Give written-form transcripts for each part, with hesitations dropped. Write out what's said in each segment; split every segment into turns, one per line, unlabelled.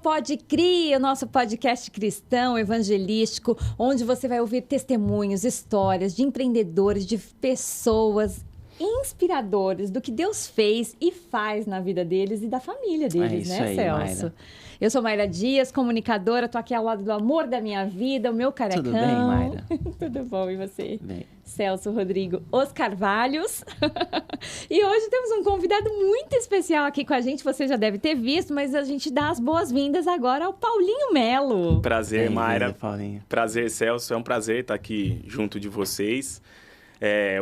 Pode Crer, o nosso podcast cristão, evangelístico, onde você vai ouvir testemunhos, histórias de empreendedores, de pessoas inspiradores do que Deus fez e faz na vida deles e da família deles, né, Celso?
Mayra.
Eu sou Mayra Dias, comunicadora, tô aqui ao lado do amor da minha vida, o meu carecão.
Tudo bem, Mayra?
Tudo bom, e você?
Bem.
Celso Rodrigo Os Carvalhos. E hoje temos um convidado muito especial aqui com a gente, você já deve ter visto, mas a gente dá as boas-vindas agora ao Paulinho Melo.
Prazer, Mayra.
Paulinho.
Prazer, Celso. É um prazer estar aqui junto de vocês.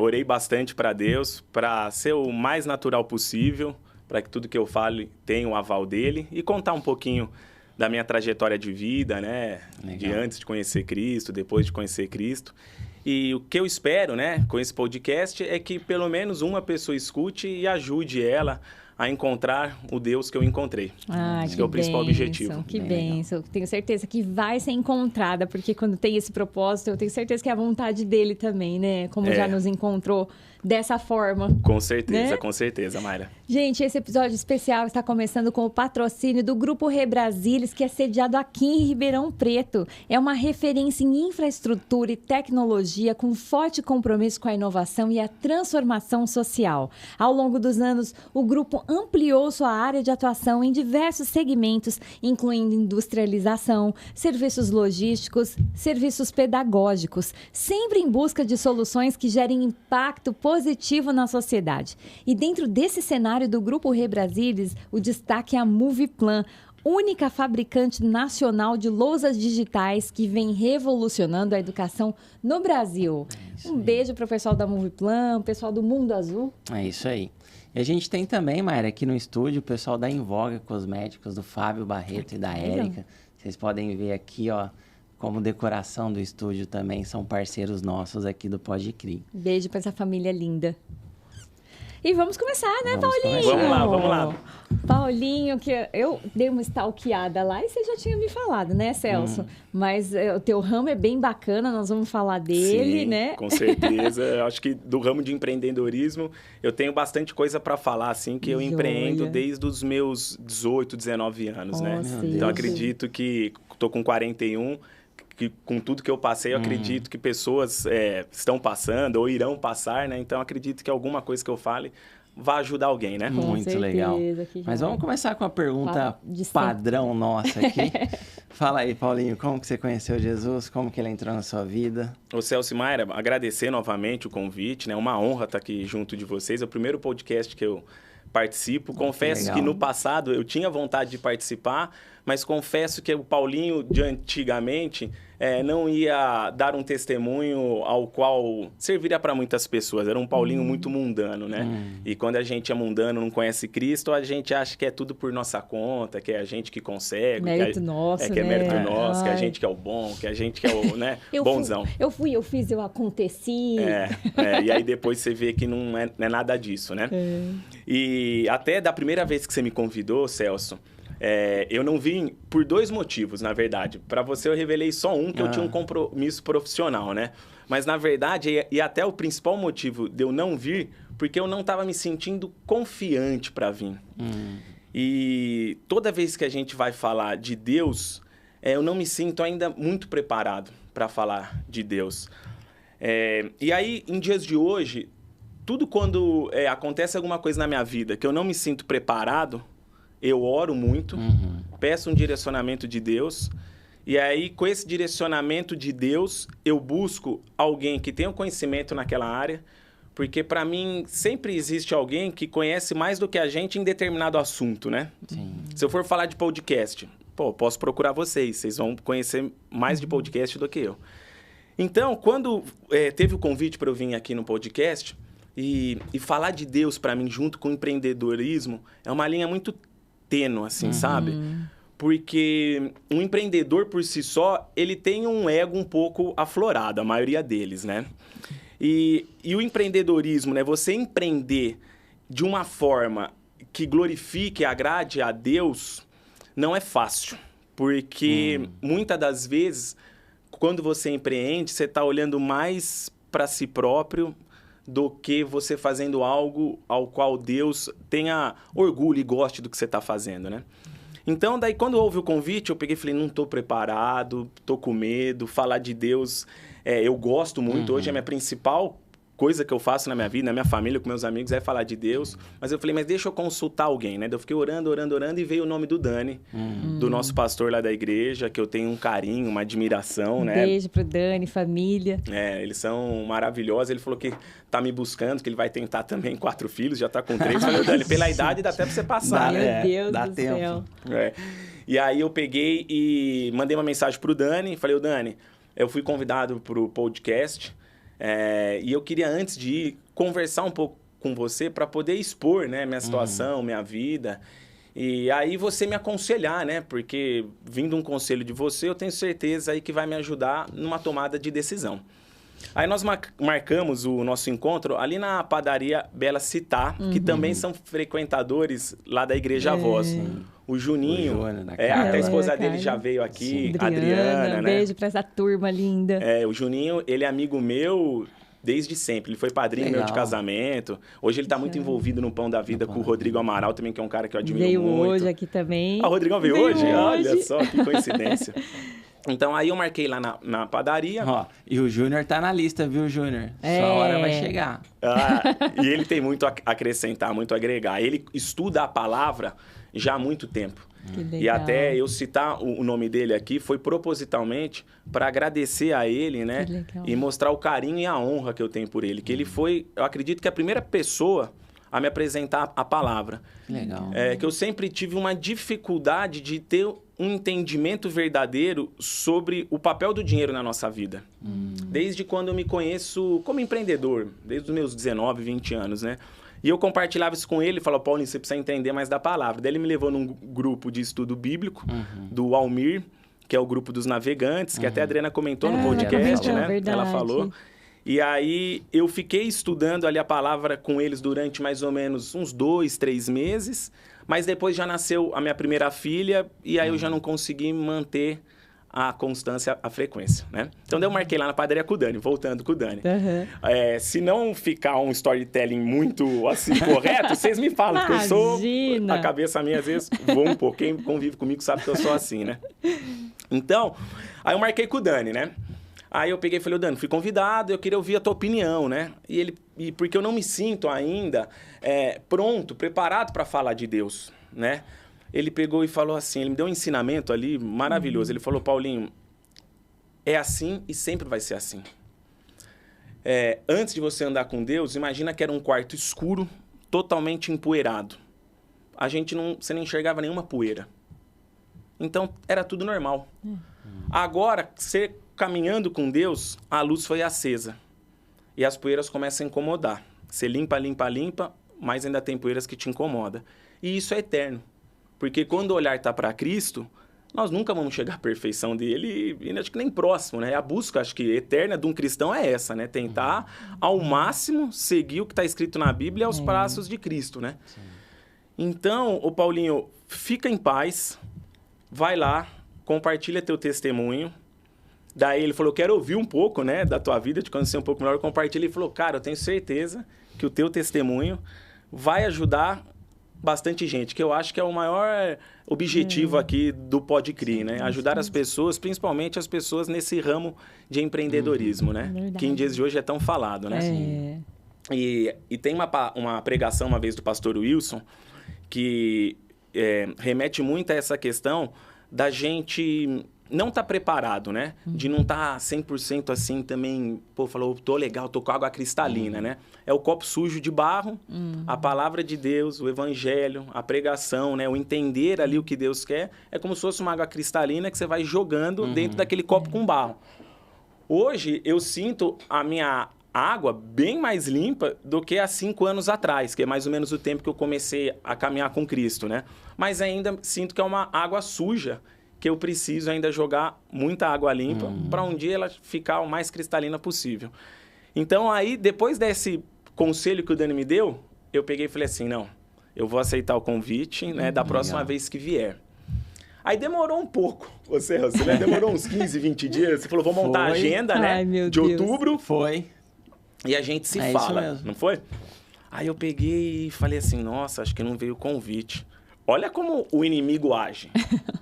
Orei bastante para Deus, para ser o mais natural possível, para que tudo que eu fale tenha o aval dele e contar um pouquinho da minha trajetória de vida, né?
Legal.
De antes de conhecer Cristo, depois de conhecer Cristo. E o que eu espero, né, com esse podcast é que pelo menos uma pessoa escute e ajude ela a encontrar o Deus que eu encontrei. Esse é o principal objetivo.
Que bênção. Tenho certeza que vai ser encontrada, porque quando tem esse propósito, eu tenho certeza que é a vontade dele também, né? Como já nos encontrou dessa forma.
Com certeza,
né?
Com certeza, Mayra.
Gente, esse episódio especial está começando com o patrocínio do Grupo Rebrasilis, que é sediado aqui em Ribeirão Preto. É uma referência em infraestrutura e tecnologia com forte compromisso com a inovação e a transformação social. Ao longo dos anos, o grupo ampliou sua área de atuação em diversos segmentos, incluindo industrialização, serviços logísticos, serviços pedagógicos, sempre em busca de soluções que gerem impacto positivo na sociedade. E dentro desse cenário do Grupo Rebrasilis, o destaque é a Moviplan, única fabricante nacional de lousas digitais que vem revolucionando a educação no Brasil. Um beijo para o pessoal da Moviplan, o pessoal do Mundo Azul.
É isso aí. E a gente tem também, Mayra, aqui no estúdio, o pessoal da Invoga Cosméticos, do Fábio Barreto e da Érica. Vocês podem ver aqui, ó, como decoração do estúdio também, são parceiros nossos aqui do Pode Crer.
Beijo para essa família linda. E vamos começar, né, Paulinho?
Vamos lá.
Paulinho, que eu dei uma stalkeada lá e você já tinha me falado, né, Celso? Mas o teu ramo é bem bacana, nós vamos falar dele,
Sim,
né?
Com certeza. Eu acho que do ramo de empreendedorismo, eu tenho bastante coisa para falar, assim, que eu empreendo desde os meus 18, 19 anos, né? Então, acredito que tô com 41, que com tudo que eu passei, eu acredito que pessoas estão passando ou irão passar, né? Então, acredito que alguma coisa que eu fale vai ajudar alguém, né?
Muito legal. Mas vamos começar com a pergunta padrão nossa aqui. Fala aí, Paulinho, como que você conheceu Jesus? Como que ele entrou na sua vida?
Ô Celso e Mayra, agradecer novamente o convite, né? Uma honra estar aqui junto de vocês. É o primeiro podcast que eu participo. Confesso que no passado eu tinha vontade de participar, mas confesso que o Paulinho de antigamente não ia dar um testemunho ao qual serviria para muitas pessoas. Era um Paulinho muito mundano, né? E quando a gente é mundano, não conhece Cristo, a gente acha que é tudo por nossa conta, que é a gente que consegue.
Mérito nosso,
que é
né?
mérito nosso, que é a gente que é o bom, que a gente que é o bonzão.
Eu fiz, eu aconteci.
E aí depois você vê que não é nada disso, né? E até da primeira vez que você me convidou, Celso, eu não vim por 2 motivos, na verdade. Para você eu revelei só um, que eu tinha um compromisso profissional, né? Mas na verdade, e até o principal motivo de eu não vir, porque eu não estava me sentindo confiante para vir. E toda vez que a gente vai falar de Deus, eu não me sinto ainda muito preparado para falar de Deus. E aí, em dias de hoje, tudo quando acontece alguma coisa na minha vida que eu não me sinto preparado, eu oro muito, peço um direcionamento de Deus, e aí, com esse direcionamento de Deus, eu busco alguém que tenha um conhecimento naquela área, porque, para mim, sempre existe alguém que conhece mais do que a gente em determinado assunto, né?
Sim.
Se eu for falar de podcast, posso procurar vocês vão conhecer mais de podcast do que eu. Então, quando teve o convite para eu vir aqui no podcast, e falar de Deus, para mim, junto com o empreendedorismo, é uma linha muito tênue, assim, sabe? Porque um empreendedor, por si só, ele tem um ego um pouco aflorado, a maioria deles, né? E o empreendedorismo, né? Você empreender de uma forma que glorifique e agrade a Deus, não é fácil. Porque, muitas das vezes, quando você empreende, você está olhando mais para si próprio do que você fazendo algo ao qual Deus tenha orgulho e goste do que você está fazendo, né? Então, daí, quando houve o convite, eu peguei e falei, não tô preparado, tô com medo, falar de Deus, eu gosto muito. Hoje, a minha principal coisa que eu faço na minha vida, na minha família, com meus amigos, é falar de Deus. Mas eu falei, mas deixa eu consultar alguém, né? Eu fiquei orando, e veio o nome do Dani, do nosso pastor lá da igreja, que eu tenho um carinho, uma admiração, né?
Beijo pro Dani, família.
Eles são maravilhosos. Ele falou que tá me buscando, que ele vai tentar também 4 filhos, já tá com 3. Falei, Dani, pela idade dá até pra você passar,
né? Meu Deus do
tempo.
Céu.
E aí eu peguei e mandei uma mensagem pro Dani, falei, Dani, eu fui convidado pro podcast, e eu queria, antes de ir, conversar um pouco com você para poder expor, né, minha situação, minha vida. E aí você me aconselhar, né? Porque vindo um conselho de você, eu tenho certeza aí que vai me ajudar numa tomada de decisão. Aí nós marcamos o nosso encontro ali na padaria Bela Citá, que também são frequentadores lá da Igreja Voz. O Juninho, até a esposa dele já veio aqui, a Adriana, né?
Beijo pra essa turma linda.
O Juninho, ele é amigo meu desde sempre. Ele foi padrinho meu de casamento. Hoje ele tá muito envolvido no Pão da Vida com o Rodrigo Amaral também, que é um cara que eu admiro muito.
Veio hoje aqui também.
Ah, o Rodrigão veio hoje? Olha só, que coincidência. Então, aí eu marquei lá na padaria.
Ó, e o Júnior tá na lista, viu, Júnior? Sua hora vai chegar.
E ele tem muito a acrescentar, muito a agregar. Ele estuda a palavra já há muito tempo.
Que legal.
E até eu citar o nome dele aqui foi propositalmente para agradecer a ele, né? E mostrar o carinho e a honra que eu tenho por ele. Que ele foi, eu acredito que a primeira pessoa a me apresentar a palavra.
Legal.
Que eu sempre tive uma dificuldade de ter um entendimento verdadeiro sobre o papel do dinheiro na nossa vida. Desde quando eu me conheço como empreendedor, desde os meus 19, 20 anos, né? E eu compartilhava isso com ele, falava, Paulinho, você precisa entender mais da palavra. Daí ele me levou num grupo de estudo bíblico, do Almir, que é o grupo dos navegantes, que até a Adriana comentou no podcast, né?
Verdade.
Ela falou. E aí eu fiquei estudando ali a palavra com eles durante mais ou menos uns 2, 3 meses, mas depois já nasceu a minha primeira filha e aí eu já não consegui manter a constância, a frequência, né? Então, daí eu marquei lá na padaria com o Dani, voltando com o Dani. Se não ficar um storytelling muito, assim, correto, vocês me falam, porque eu sou... A cabeça minha, às vezes, voa um pouco. Quem convive comigo sabe que eu sou assim, né? Então, aí eu marquei com o Dani, né? Aí eu peguei e falei, Dani, fui convidado, eu queria ouvir a tua opinião, né? E porque eu não me sinto ainda pronto, preparado para falar de Deus, né? Ele pegou e falou assim, ele me deu um ensinamento ali maravilhoso. Ele falou, Paulinho, é assim e sempre vai ser assim. Antes de você andar com Deus, imagina que era um quarto escuro, totalmente empoeirado. Você não enxergava nenhuma poeira. Então, era tudo normal. Agora, você caminhando com Deus, a luz foi acesa. E as poeiras começam a incomodar. Você limpa, mas ainda tem poeiras que te incomodam. E isso é eterno. Porque quando o olhar está para Cristo, nós nunca vamos chegar à perfeição dele, e acho que nem próximo, né? A busca, acho que eterna de um cristão é essa, né? Tentar, ao máximo, seguir o que está escrito na Bíblia aos passos de Cristo, né? Sim. Então, ô Paulinho, fica em paz, vai lá, compartilha teu testemunho. Daí ele falou, quero ouvir um pouco, né, da tua vida, te conhecer um pouco melhor, compartilha. Ele falou, cara, eu tenho certeza que o teu testemunho vai ajudar bastante gente, que eu acho que é o maior objetivo aqui do Pode Crer, né? Ajudar as pessoas, principalmente as pessoas nesse ramo de empreendedorismo, né? Verdade. Que em dias de hoje é tão falado, né? E tem uma pregação uma vez do pastor Wilson que remete muito a essa questão da gente não tá preparado, né? De não tá 100% assim também, falou, tô legal, tô com água cristalina, né? É o copo sujo de barro, a palavra de Deus, o evangelho, a pregação, né? O entender ali o que Deus quer, é como se fosse uma água cristalina que você vai jogando dentro daquele copo com barro. Hoje, eu sinto a minha água bem mais limpa do que há 5 anos atrás, que é mais ou menos o tempo que eu comecei a caminhar com Cristo, né? Mas ainda sinto que é uma água suja, que eu preciso ainda jogar muita água limpa para um dia ela ficar o mais cristalina possível. Então, aí, depois desse conselho que o Dani me deu, eu peguei e falei assim, não, eu vou aceitar o convite, né, da próxima vez que vier. Aí demorou um pouco, você né? Demorou uns 15, 20 dias. Você falou, vou montar a agenda, né, de outubro.
Foi.
E a gente se fala, não foi? Aí eu peguei e falei assim, nossa, acho que não veio o convite. olha como o inimigo age,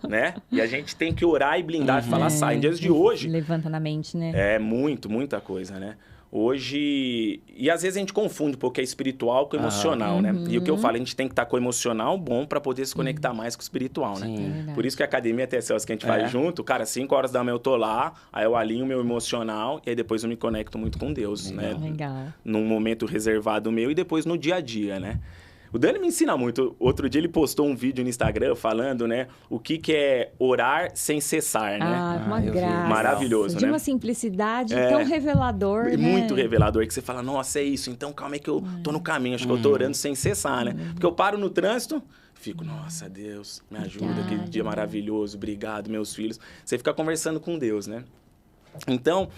né? E a gente tem que orar e blindar e falar, sai. Em dias de hoje...
Levanta na mente, né?
É muita coisa, né? Hoje... E às vezes a gente confunde um pouco é espiritual com emocional, né? E o que eu falo, a gente tem que estar com o emocional bom para poder se conectar mais com o espiritual, né?
Sim.
Por isso que a academia até Celso que a gente faz junto, cara, 5 horas da manhã eu tô lá, aí eu alinho o meu emocional e aí depois eu me conecto muito com Deus, né?
Legal.
Num momento reservado meu e depois no dia a dia, né? O Dani me ensina muito. Outro dia ele postou um vídeo no Instagram falando, né? O que é orar sem cessar, né?
Uma
eu vi.
graça.
Maravilhoso,
De
né?
uma simplicidade tão revelador, né?
Muito revelador, que você fala, nossa, é isso, então calma aí que eu tô no caminho, acho que eu tô orando sem cessar, né? Porque eu paro no trânsito, fico, nossa, Deus, me ajuda, que dia maravilhoso, obrigado, meus filhos. Você fica conversando com Deus, né? Então,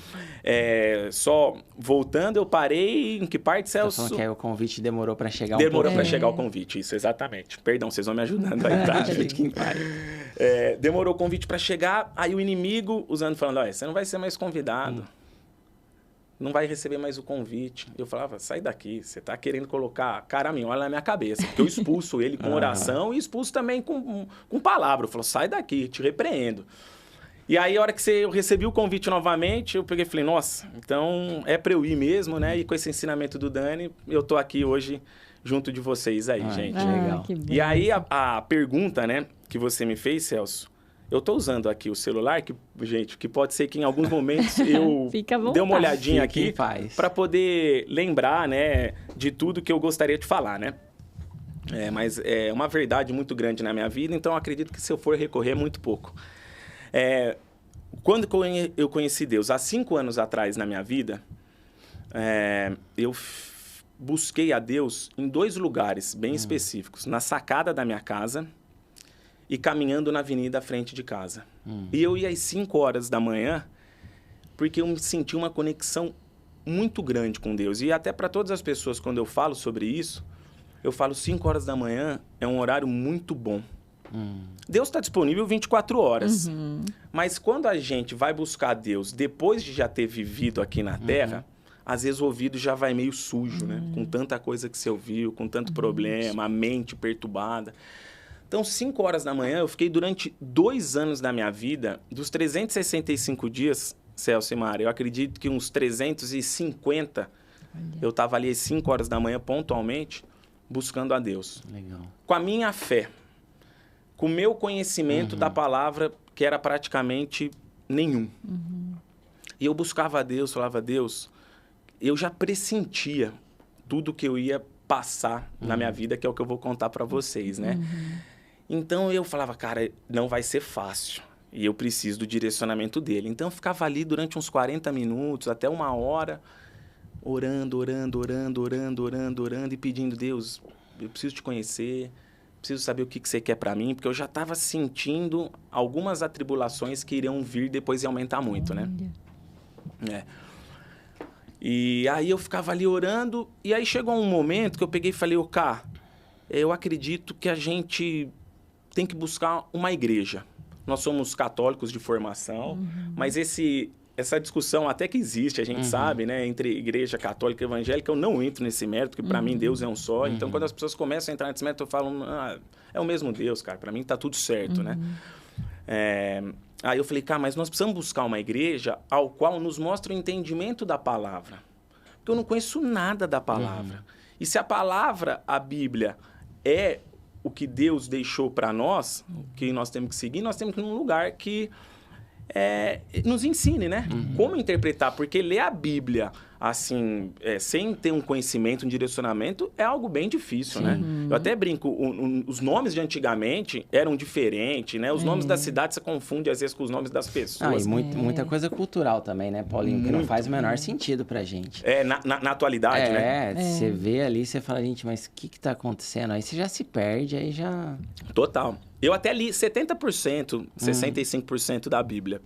só voltando, eu parei em que parte, Celso?
Você falou que aí o convite demorou para chegar
Demorou para chegar o convite, isso, exatamente. Perdão, vocês vão me ajudando aí, tá? Demorou o convite para chegar, aí o inimigo usando, falando, olha, você não vai ser mais convidado. Não vai receber mais o convite. Eu falava, sai daqui, você tá querendo colocar caraminhola na minha cabeça. Porque eu expulso ele com oração e expulso também com palavra. Eu falo, sai daqui, te repreendo. E aí, a hora que eu recebi o convite novamente, eu peguei e falei, nossa, então é pra eu ir mesmo, né? E com esse ensinamento do Dani, eu tô aqui hoje junto de vocês aí, gente.
Legal.
Que
E aí, a pergunta, né, que você me fez, Celso, eu tô usando aqui o celular, que, gente, que pode ser que em alguns momentos eu dê uma olhadinha aqui para poder lembrar, né, de tudo que eu gostaria de falar, né? Mas é uma verdade muito grande na minha vida, então eu acredito que se eu for recorrer é muito pouco. Quando eu conheci Deus, há 5 anos atrás na minha vida, eu busquei a Deus em 2 lugares bem específicos. Na sacada da minha casa e caminhando na avenida à frente de casa. E eu ia às 5 horas da manhã, porque eu me senti uma conexão muito grande com Deus. E até para todas as pessoas, quando eu falo sobre isso, eu falo 5 horas da manhã é um horário muito bom. Deus está disponível 24 horas. Mas quando a gente vai buscar Deus depois de já ter vivido aqui na Terra, às vezes o ouvido já vai meio sujo, né? Com tanta coisa que você ouviu, com tanto problema, a mente perturbada. Então, 5 horas da manhã, eu fiquei durante 2 anos da minha vida, dos 365 dias, Celso e Mara, eu acredito que uns 350, eu estava ali às 5 horas da manhã, pontualmente, buscando a Deus.
Legal.
Com a minha fé, com o meu conhecimento da palavra, que era praticamente nenhum. E eu buscava a Deus, falava, Deus, eu já pressentia tudo que eu ia passar na minha vida, que é o que eu vou contar para vocês, né? Então, eu falava, cara, não vai ser fácil. E eu preciso do direcionamento dele. Então, eu ficava ali durante uns 40 minutos, até 1 hora, orando e pedindo, Deus, eu preciso te conhecer, preciso saber o que você quer para mim, porque eu já estava sentindo algumas atribulações que iriam vir depois e aumentar muito, né? E aí eu ficava ali orando, e aí chegou um momento que eu peguei e falei, Cá, eu acredito que a gente tem que buscar uma igreja. Nós somos católicos de formação, mas essa discussão até que existe, a gente sabe, né? Entre igreja católica e evangélica, eu não entro nesse mérito, que para mim Deus é um só. Então, quando as pessoas começam a entrar nesse mérito, eu falo, é o mesmo Deus, cara. Para mim tá tudo certo, né? Aí eu falei, mas nós precisamos buscar uma igreja ao qual nos mostre o entendimento da palavra. Porque eu não conheço nada da palavra. E se a palavra, a Bíblia, é o que Deus deixou para nós, que nós temos que seguir, nós temos que ir num lugar que nos ensine, né? Como interpretar, porque ler a Bíblia, assim, sem ter um conhecimento, um direcionamento, é algo bem difícil, né? Eu até brinco, os nomes de antigamente eram diferentes, né? Os nomes da cidade você confunde, às vezes, com os nomes das pessoas.
E muita coisa cultural também, né, Paulinho? Que não faz o menor sentido pra gente.
Na atualidade, né?
Você vê ali, você fala, gente, mas o que tá acontecendo? Aí você já se perde, aí já...
Total. Eu até li 70%, 65% da Bíblia.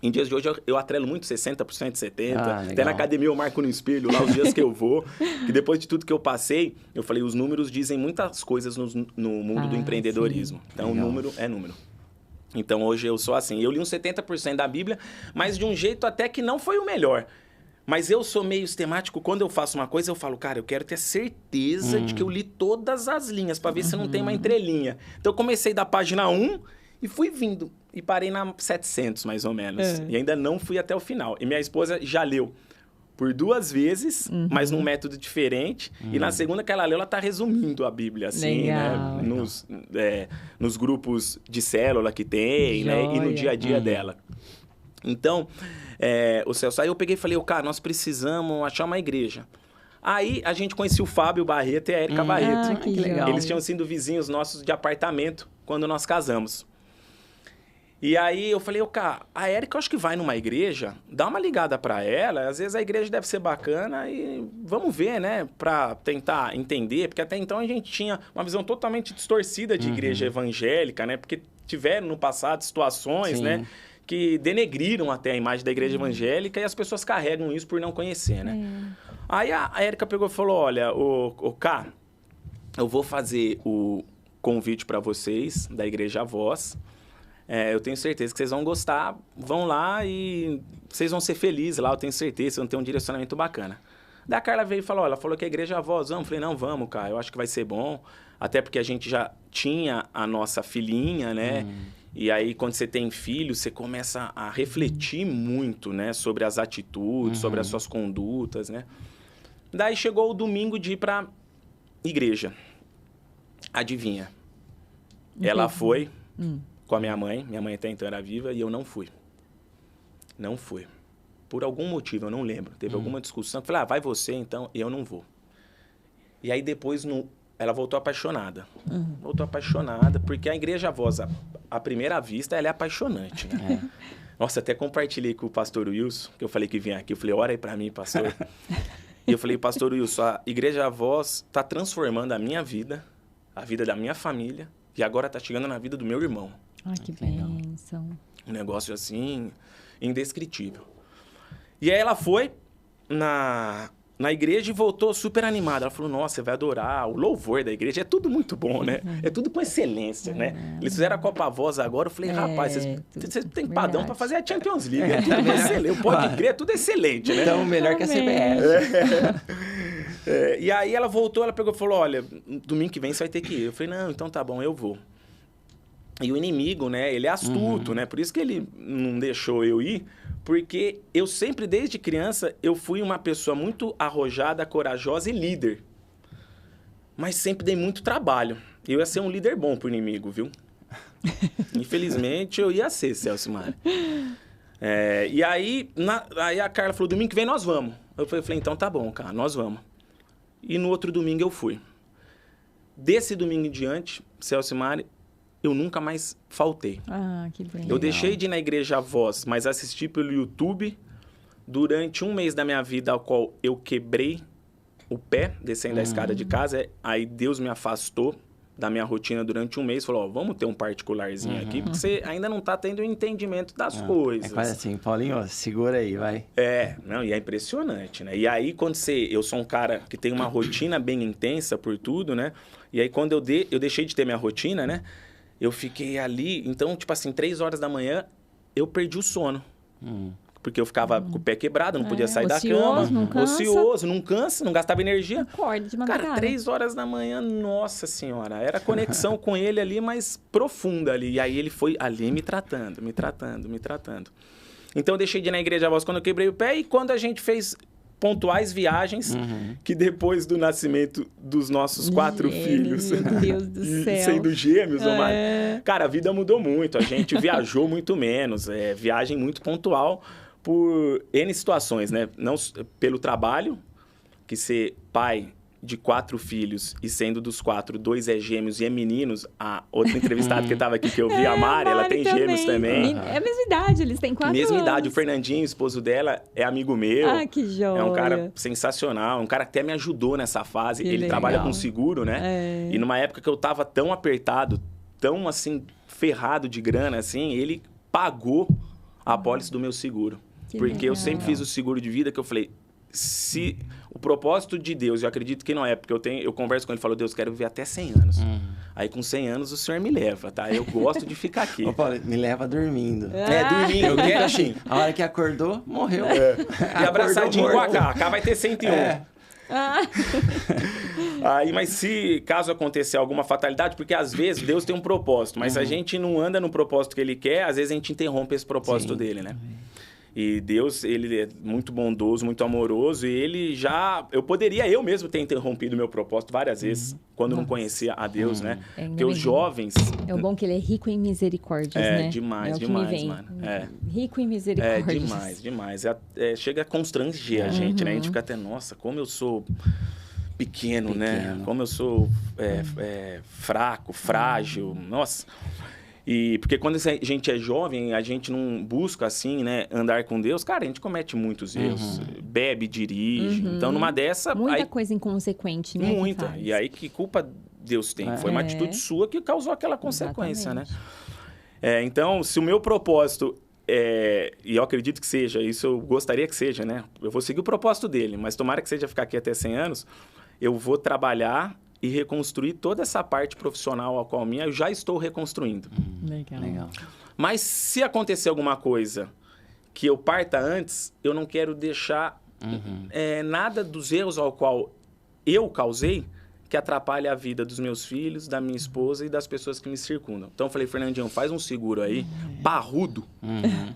Em dias de hoje, eu atrelo muito 60%, 70%. Até na academia eu marco no espelho lá os dias que eu vou. Que depois de tudo que eu passei, eu falei, os números dizem muitas coisas no mundo do empreendedorismo. Então, legal. O número é número. Então, hoje eu sou assim. Eu li uns 70% da Bíblia, mas de um jeito até que não foi o melhor. Mas eu sou meio sistemático. Quando eu faço uma coisa, eu falo, cara, eu quero ter certeza de que eu li todas as linhas, para ver se não tem uma entrelinha. Então, eu comecei da página 1 e fui vindo. E parei na 700, mais ou menos. E ainda não fui até o final. E minha esposa já leu por 2 vezes, mas num método diferente. E na segunda que ela leu, ela tá resumindo a Bíblia, assim,
Legal.
né? Nos grupos de célula que tem, né? E no dia a dia dela. Então, o Celso, aí eu peguei e falei, cara, nós precisamos achar uma igreja. Aí a gente conhecia o Fábio Barreto e a Érica Barreto.
Que legal.
Eles tinham sido vizinhos nossos de apartamento quando nós casamos. E aí eu falei, cara, a Érica eu acho que vai numa igreja, dá uma ligada pra ela, às vezes a igreja deve ser bacana e vamos ver, né, pra tentar entender, porque até então a gente tinha uma visão totalmente distorcida de igreja evangélica, né, porque tiveram no passado situações, né, que denegriram até a imagem da igreja evangélica e as pessoas carregam isso por não conhecer, né. Aí a Érica pegou e falou, olha, Cá, eu vou fazer o convite pra vocês da Igreja Voz. Eu tenho certeza que vocês vão gostar, vão lá e vocês vão ser felizes lá, eu tenho certeza, vocês vão ter um direcionamento bacana. Daí a Carla veio e falou, ela falou que a igreja Voz, vamos? Eu falei, não, vamos, cara, eu acho que vai ser bom, até porque a gente já tinha a nossa filhinha, né? E aí, quando você tem filho, você começa a refletir muito, né? Sobre as atitudes, sobre as suas condutas, né? Daí chegou o domingo de ir pra igreja. Adivinha? Ela foi... com a minha mãe até então era viva, e eu não fui. Não fui. Por algum motivo, eu não lembro. Teve alguma discussão, eu falei, vai você então, e eu não vou. E aí depois, ela voltou apaixonada. Voltou apaixonada, porque a Igreja Voz, à primeira vista, ela é apaixonante, né? Nossa, até compartilhei com o pastor Wilson, que eu falei que vinha aqui, eu falei, ora aí pra mim, pastor. E eu falei, pastor Wilson, a Igreja Voz tá transformando a minha vida, a vida da minha família, e agora tá chegando na vida do meu irmão.
Ai, que bênção.
Um negócio assim, indescritível. E aí ela foi na igreja e voltou super animada. Ela falou, nossa, você vai adorar o louvor da igreja. É tudo muito bom, né? É tudo com excelência, né? Eles fizeram a Copa Voz agora. Eu falei, rapaz, vocês têm padrão para fazer a Champions League. É tudo excelente. O Pode Crer é tudo excelente, né?
Então, melhor que a CBF.
E aí ela voltou, ela pegou e falou, olha, domingo que vem você vai ter que ir. Eu falei, não, então tá bom, eu vou. E o inimigo, né, ele é astuto, né? Por isso que ele não deixou eu ir, porque eu sempre, desde criança, eu fui uma pessoa muito arrojada, corajosa e líder. Mas sempre dei muito trabalho. Eu ia ser um líder bom pro inimigo, viu? Infelizmente, eu ia ser, Celso Mário. E aí, aí a Carla falou, domingo que vem nós vamos. Eu falei, então tá bom, cara, nós vamos. E no outro domingo eu fui. Desse domingo em diante, Celso Mário, eu nunca mais faltei.
Ah, que bem.
Eu deixei de ir na Igreja Voz, mas assisti pelo YouTube durante um mês da minha vida, ao qual eu quebrei o pé descendo a escada de casa. Aí Deus me afastou da minha rotina durante um mês. Falou, vamos ter um particularzinho aqui, porque você ainda não tá tendo o entendimento das coisas.
É quase assim, Paulinho, segura aí, vai.
E é impressionante, né? E aí, quando eu sou um cara que tem uma rotina bem intensa por tudo, né? E aí, quando eu deixei de ter minha rotina, né? Eu fiquei ali, então, tipo assim, 3 horas da manhã, eu perdi o sono. Porque eu ficava com o pé quebrado, não podia sair da cama.
Não cansa.
Ocioso, não cansa, não gastava energia.
Acorda de madrugada.
Cara, 3 horas da manhã, nossa senhora. Era conexão com ele ali, mas profunda ali. E aí ele foi ali me tratando. Então eu deixei de ir na Igreja Voz quando eu quebrei o pé. E quando a gente fez pontuais viagens, que depois do nascimento dos nossos 4 filhos,
meu Deus do céu,
sendo gêmeos, cara, a vida mudou muito, a gente viajou muito menos, viagem muito pontual por N situações, né? Não pelo trabalho, que ser pai de 4 filhos e sendo dos 4, 2 gêmeos e meninos. A outra entrevistada que estava aqui que eu vi, a Mari, ela tem gêmeos também.
É a mesma idade, eles têm 4 anos.
Mesma idade, o Fernandinho, esposo dela, é amigo meu.
Ah, que joia.
É um cara sensacional, um cara que até me ajudou nessa fase.
Que
ele
legal.
trabalha com seguro, né? E numa época que eu tava tão apertado, tão assim, ferrado de grana, assim, ele pagou a apólice do meu seguro. Porque eu sempre fiz o seguro de vida que eu falei, o propósito de Deus, eu acredito que não é, porque eu converso com ele e falo, Deus, quero viver até 100 anos. Aí com 100 anos o senhor me leva, tá? Eu gosto de ficar aqui.
Ô, Paulo, me leva dormindo.
Dormindo, eu quero assim.
A hora que acordou, morreu.
E abraçadinho com a K. A K vai ter 101. Aí, mas se caso acontecer alguma fatalidade, porque às vezes Deus tem um propósito, mas a gente não anda no propósito que ele quer, às vezes a gente interrompe esse propósito dele, né? E Deus, ele é muito bondoso, muito amoroso, e ele já... Eu mesmo ter interrompido meu propósito várias vezes, quando não conhecia a Deus, né? Porque os jovens...
É o bom que ele é rico em misericórdias, né?
Demais, mano.
Rico em misericórdias.
Demais. Chega a constranger a gente, né? A gente fica até, nossa, como eu sou pequeno, né? Como eu sou fraco, frágil, nossa... E porque quando a gente é jovem, a gente não busca, assim, né, andar com Deus, cara, a gente comete muitos erros. Bebe, dirige. Então, numa dessa...
Muita coisa inconsequente, né?
Muita. E aí, que culpa Deus tem? Foi uma atitude sua que causou aquela consequência, né? Então, se o meu propósito... e eu acredito que seja, isso eu gostaria que seja, né? Eu vou seguir o propósito dele, mas tomara que seja ficar aqui até 100 anos, eu vou trabalhar... e reconstruir toda essa parte profissional a qual minha eu já estou reconstruindo.
Legal.
Mas se acontecer alguma coisa que eu parta antes, eu não quero deixar nada dos erros ao qual eu causei que atrapalhe a vida dos meus filhos, da minha esposa e das pessoas que me circundam. Então eu falei, Fernandinho, faz um seguro aí, parrudo,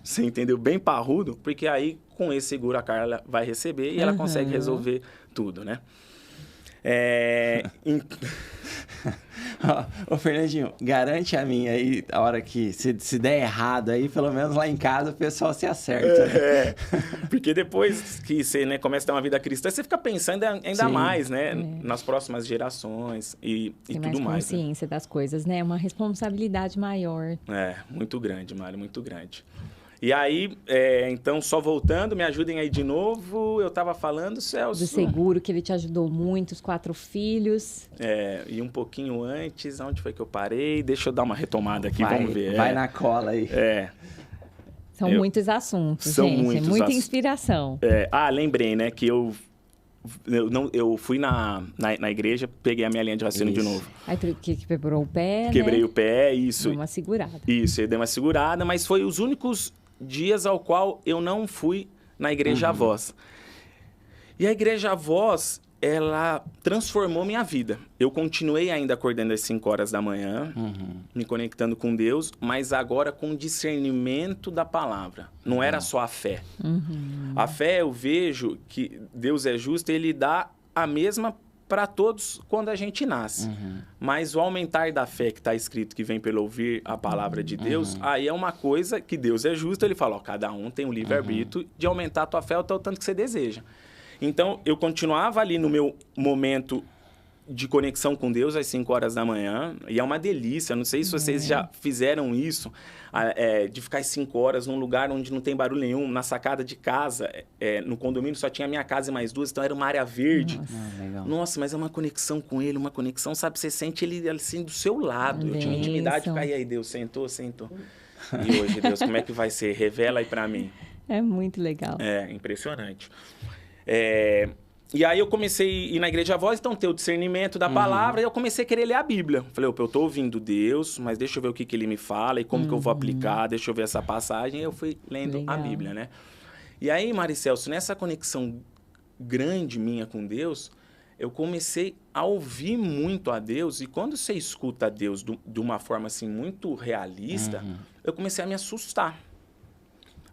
você entendeu? Bem parrudo, porque aí com esse seguro a Carla vai receber e ela consegue resolver tudo, né?
Ô, Fernandinho, garante a mim aí, a hora que se der errado aí, pelo menos lá em casa o pessoal se acerta.
Porque depois que você, né, começa a ter uma vida cristã, você fica pensando ainda mais, né? Nas próximas gerações e tudo mais. Tem mais
consciência das coisas, né? É uma responsabilidade maior.
Muito grande, Mário, muito grande. E aí, então, só voltando, me ajudem aí de novo. Eu estava falando, Celso...
Do seguro, que ele te ajudou muito, os 4 filhos.
E um pouquinho antes, onde foi que eu parei? Deixa eu dar uma retomada aqui, vamos ver.
Vai na cola aí.
São muitos assuntos, gente. Muita inspiração.
Lembrei, né, que eu fui na igreja, peguei a minha linha de raciocínio de novo.
Aí que quebrou o pé,
Quebrei o pé, isso.
Deu uma segurada.
Isso, eu dei uma segurada, mas foi os únicos dias ao qual eu não fui na Igreja Voz. E a Igreja Voz, ela transformou minha vida. Eu continuei ainda acordando às 5 horas da manhã, me conectando com Deus, mas agora com discernimento da palavra. Não era só a fé. A fé, eu vejo que Deus é justo, Ele dá a mesma para todos quando a gente nasce. Mas o aumentar da fé que está escrito, que vem pelo ouvir a palavra de Deus, aí é uma coisa que Deus é justo, Ele fala, cada um tem o livre-arbítrio de aumentar a tua fé até o tanto que você deseja. Então, eu continuava ali no meu momento de conexão com Deus às 5 horas da manhã, e é uma delícia, não sei se vocês já fizeram isso, de ficar às 5 horas num lugar onde não tem barulho nenhum, na sacada de casa, no condomínio só tinha a minha casa e mais 2, então era uma área verde.
Legal.
Nossa, mas é uma conexão com ele, uma conexão, sabe, você sente ele assim do seu lado. Eu tinha intimidade, e aí Deus, sentou. E hoje, Deus, como é que vai ser? Revela aí pra mim.
É muito legal.
Impressionante. E aí eu comecei a ir na Igreja Voz, então ter o discernimento da palavra, e eu comecei a querer ler a Bíblia. Falei, eu tô ouvindo Deus, mas deixa eu ver o que ele me fala e como que eu vou aplicar, deixa eu ver essa passagem. E eu fui lendo a Bíblia, né? E aí, Maricelso, nessa conexão grande minha com Deus, eu comecei a ouvir muito a Deus, e quando você escuta a Deus de uma forma assim muito realista, eu comecei a me assustar.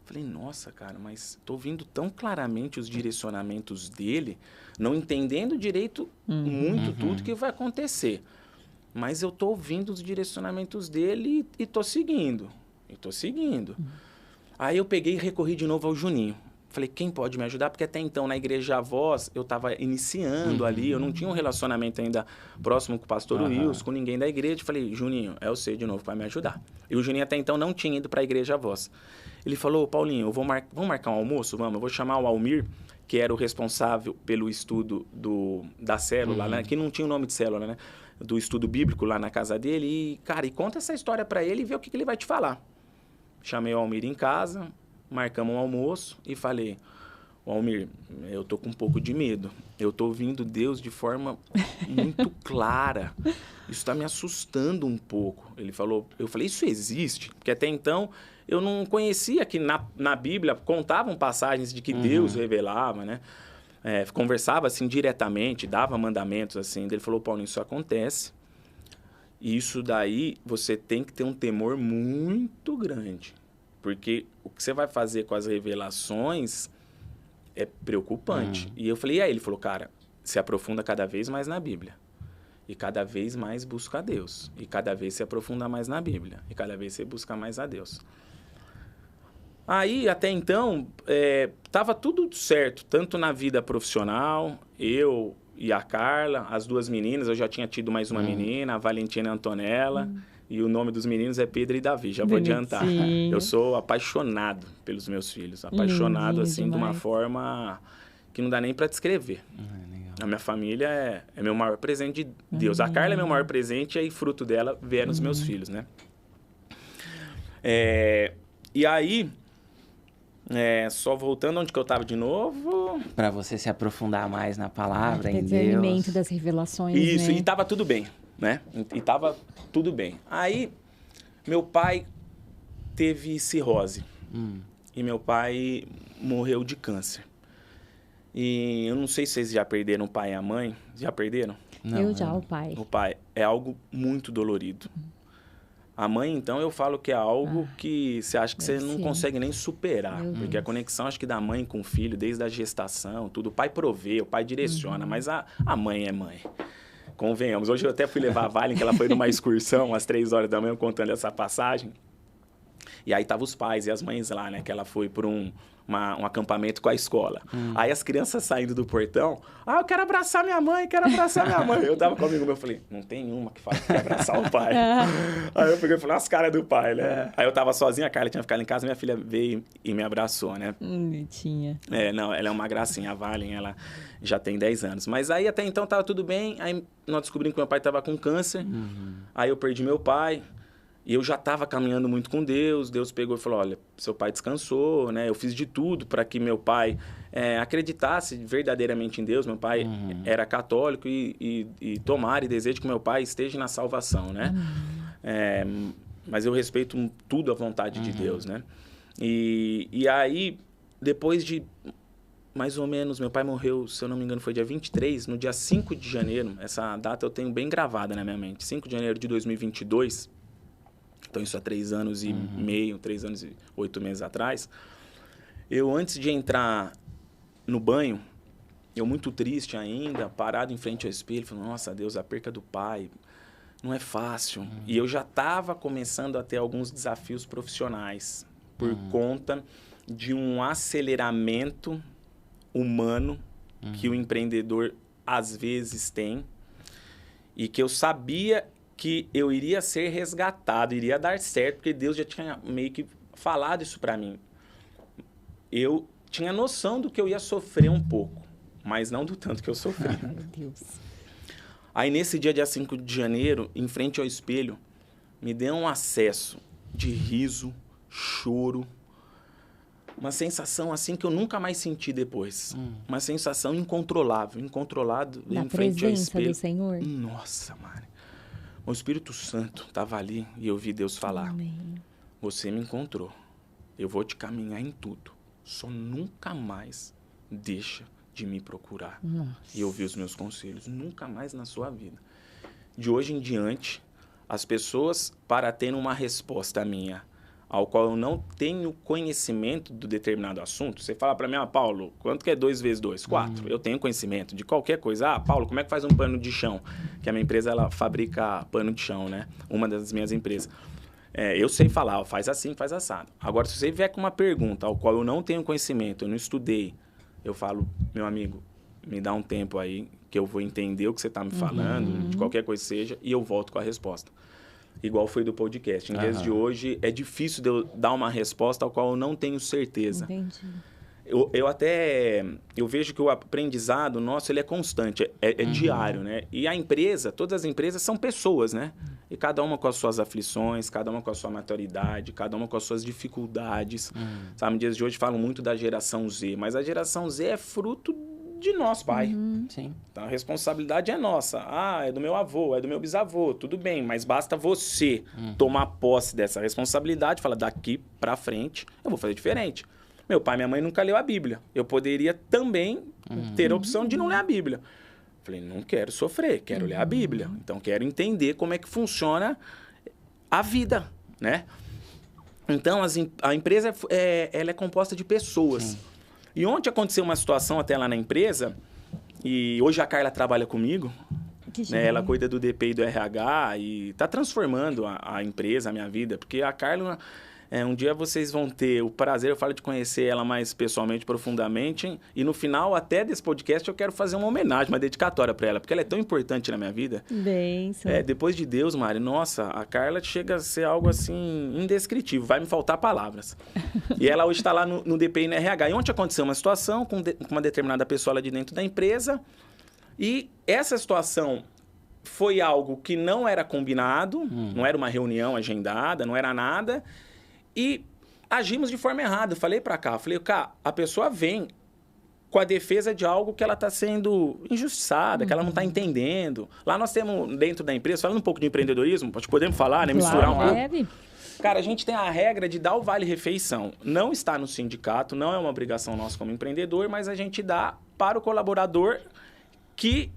Falei, nossa, cara, mas tô ouvindo tão claramente os direcionamentos dele, não entendendo direito muito tudo que vai acontecer. Mas eu tô ouvindo os direcionamentos dele e tô seguindo. Aí eu peguei e recorri de novo ao Juninho. Falei, quem pode me ajudar? Porque até então, na Igreja Voz, eu estava iniciando ali, eu não tinha um relacionamento ainda próximo com o pastor Wilson, com ninguém da igreja. Falei, Juninho, é você de novo para me ajudar. E o Juninho até então não tinha ido para a Igreja Voz. Ele falou, Paulinho, vamos marcar um almoço? Vamos, eu vou chamar o Almir, que era o responsável pelo estudo da célula, né? Que não tinha o nome de célula, né? Do estudo bíblico lá na casa dele. E, cara, conta essa história para ele e vê o que ele vai te falar. Chamei o Almir em casa, marcamos um almoço e falei, Almir, eu tô com um pouco de medo. Eu tô ouvindo Deus de forma muito clara. Isso tá me assustando um pouco. Ele falou, eu falei, isso existe? Porque até então eu não conhecia que na Bíblia contavam passagens de que Deus revelava, né? Conversava assim diretamente, dava mandamentos assim. Ele falou, Paulo, isso acontece. E isso daí você tem que ter um temor muito grande. Porque o que você vai fazer com as revelações é preocupante. E eu falei, e aí? Ele falou, cara, se aprofunda cada vez mais na Bíblia. E cada vez mais busca a Deus. E cada vez se aprofunda mais na Bíblia. E cada vez você busca mais a Deus. Aí, até então, estava tudo certo. Tanto na vida profissional, eu e a Carla, as duas meninas. Eu já tinha tido mais uma menina, a Valentina e a Antonella. E o nome dos meninos é Pedro e Davi. Já vou adiantar. Eu sou apaixonado pelos meus filhos. Apaixonado, assim, demais. De uma forma que não dá nem para descrever. A minha família é meu maior presente de Deus. A Carla é meu maior presente e aí, fruto dela, vieram os meus filhos, né? E aí, só voltando onde que eu estava de novo...
Para você se aprofundar mais na palavra, em Deus.
Discernimento das revelações,
Isso,
né?
e estava tudo bem, né? E estava tudo bem. Aí, meu pai teve cirrose. E meu pai morreu de câncer. E eu não sei se vocês já perderam o pai e a mãe. Já perderam?
Não, eu já, o pai.
O pai é algo muito dolorido. A mãe, então, eu falo que é algo que você acha que você não consegue nem superar. Porque a conexão, acho que da mãe com o filho, desde a gestação, tudo. O pai provê, o pai direciona, mas a mãe é mãe. Convenhamos. Hoje eu até fui levar a Valen, que ela foi numa excursão, às 3 horas da manhã, contando essa passagem. E aí tava os pais e as mães lá, né? Que ela foi por um acampamento com a escola. Aí as crianças saindo do portão, eu quero abraçar minha mãe, quero abraçar minha mãe. Eu tava com um amigo meu, eu falei, não tem uma que fala que quer abraçar o pai. Aí eu peguei e falei, as caras do pai, né? Aí eu tava sozinha, a Carla tinha ficado em casa, minha filha veio e me abraçou, né?
Bonitinha.
Não, ela é uma gracinha, a Valen, ela já tem 10 anos. Mas aí até então tava tudo bem, aí nós descobrimos que meu pai tava com câncer, aí eu perdi meu pai. E eu já estava caminhando muito com Deus. Deus pegou e falou, olha, seu pai descansou, né? Eu fiz de tudo para que meu pai acreditasse verdadeiramente em Deus. Meu pai era católico e tomara e desejo que meu pai esteja na salvação, né? Mas eu respeito tudo à vontade de Deus, né? E aí, depois de mais ou menos, meu pai morreu, se eu não me engano, foi dia 23, no dia 5 de janeiro. Essa data eu tenho bem gravada na minha mente. 5 de janeiro de 2022... Então, isso há 3 anos e meio, 3 anos e 8 meses atrás. Eu, antes de entrar no banho, eu muito triste ainda, parado em frente ao espelho, falando, nossa, Deus, a perca do pai não é fácil. E eu já estava começando a ter alguns desafios profissionais por conta de um aceleramento humano que o empreendedor, às vezes, tem. E que eu sabia que eu iria ser resgatado, iria dar certo, porque Deus já tinha meio que falado isso para mim. Eu tinha noção do que eu ia sofrer um pouco, mas não do tanto que eu sofri.
Meu Deus.
Aí, nesse dia 5 de janeiro, em frente ao espelho, me deu um acesso de riso, choro, uma sensação assim que eu nunca mais senti depois. Uma sensação incontrolável, incontrolável em frente ao espelho.
Da presença do Senhor?
Nossa, Mari. O Espírito Santo estava ali e eu vi Deus falar.
Amém.
Você me encontrou. Eu vou te caminhar em tudo. Só nunca mais deixa de me procurar.
Nossa.
E ouvir os meus conselhos. Nunca mais na sua vida. De hoje em diante, as pessoas, para terem uma resposta minha, ao qual eu não tenho conhecimento do determinado assunto, você fala para mim, Paulo, quanto que é 2 vezes 2? 4. Eu tenho conhecimento de qualquer coisa. Paulo, como é que faz um pano de chão? Que a minha empresa, ela fabrica pano de chão, né? Uma das minhas empresas. Eu sei falar, faz assim, faz assado. Agora, se você vier com uma pergunta ao qual eu não tenho conhecimento, eu não estudei, eu falo, meu amigo, me dá um tempo aí que eu vou entender o que você está me falando, de qualquer coisa seja, e eu volto com a resposta. Igual foi do podcast. Em vez de hoje, é difícil de eu dar uma resposta ao qual eu não tenho certeza.
Entendi.
Eu vejo que o aprendizado nosso, ele é constante, é diário, né? E a empresa, todas as empresas são pessoas, né? E cada uma com as suas aflições, cada uma com a sua maturidade, cada uma com as suas dificuldades. Sabe, nos dias de hoje falam muito da geração Z, mas a geração Z é fruto de nós, pai.
Sim.
Então, a responsabilidade é nossa. Ah, é do meu avô, é do meu bisavô, tudo bem, mas basta você tomar posse dessa responsabilidade e falar, daqui pra frente, eu vou fazer diferente. Meu pai e minha mãe nunca leu a Bíblia. Eu poderia também ter a opção de não ler a Bíblia. Falei, não quero sofrer, quero ler a Bíblia. Então, quero entender como é que funciona a vida, né? Então, a empresa ela é composta de pessoas. Sim. E ontem aconteceu uma situação até lá na empresa, e hoje a Carla trabalha comigo, né? Ela cuida do DP e do RH e está transformando a empresa, a minha vida, porque a Carla... um dia vocês vão ter o prazer, eu falo de conhecer ela mais pessoalmente, profundamente, hein? E no final, até desse podcast, eu quero fazer uma homenagem, uma dedicatória para ela, porque ela é tão importante na minha vida.
Benção.
Depois de Deus, Mari, nossa, a Carla chega a ser algo assim, indescritível, vai me faltar palavras. E ela hoje está lá no DPI e no RH. E ontem aconteceu uma situação com uma determinada pessoa lá de dentro da empresa, e essa situação foi algo que não era combinado, não era uma reunião agendada, não era nada... E agimos de forma errada. Eu falei pra cá, a pessoa vem com a defesa de algo que ela está sendo injustiçada, que ela não está entendendo. Lá nós temos, dentro da empresa, falando um pouco de empreendedorismo, podemos falar, né? Misturar um pouco. Cara, a gente tem a regra de dar o vale-refeição. Não está no sindicato, não é uma obrigação nossa como empreendedor, mas a gente dá para o colaborador que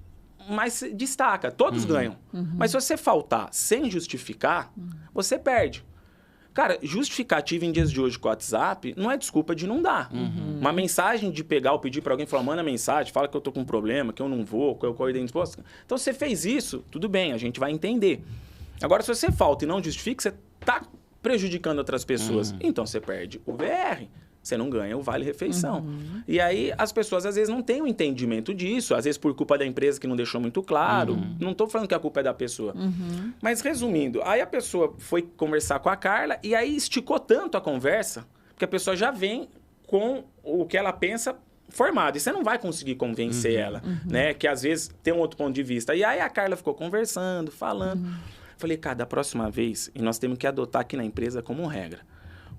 mais se destaca. Todos ganham. Mas se você faltar sem justificar, você perde. Cara, justificativa em dias de hoje com o WhatsApp não é desculpa de não dar. Uma mensagem de pegar ou pedir para alguém falar, manda mensagem, fala que eu tô com um problema, que eu não vou, que eu acordei indisposto. Então, você fez isso, tudo bem, a gente vai entender. Agora, se você falta e não justifica, você tá prejudicando outras pessoas. Então, você perde o VR. Você não ganha o vale-refeição. E aí, as pessoas, às vezes, não têm o entendimento disso. Às vezes, por culpa da empresa que não deixou muito claro. Não estou falando que a culpa é da pessoa. Mas, resumindo, aí a pessoa foi conversar com a Carla e aí esticou tanto a conversa, porque a pessoa já vem com o que ela pensa formado. E você não vai conseguir convencer ela, né? Que, às vezes, tem um outro ponto de vista. E aí, a Carla ficou conversando, falando. Falei, cara, da próxima vez, e nós temos que adotar aqui na empresa como regra.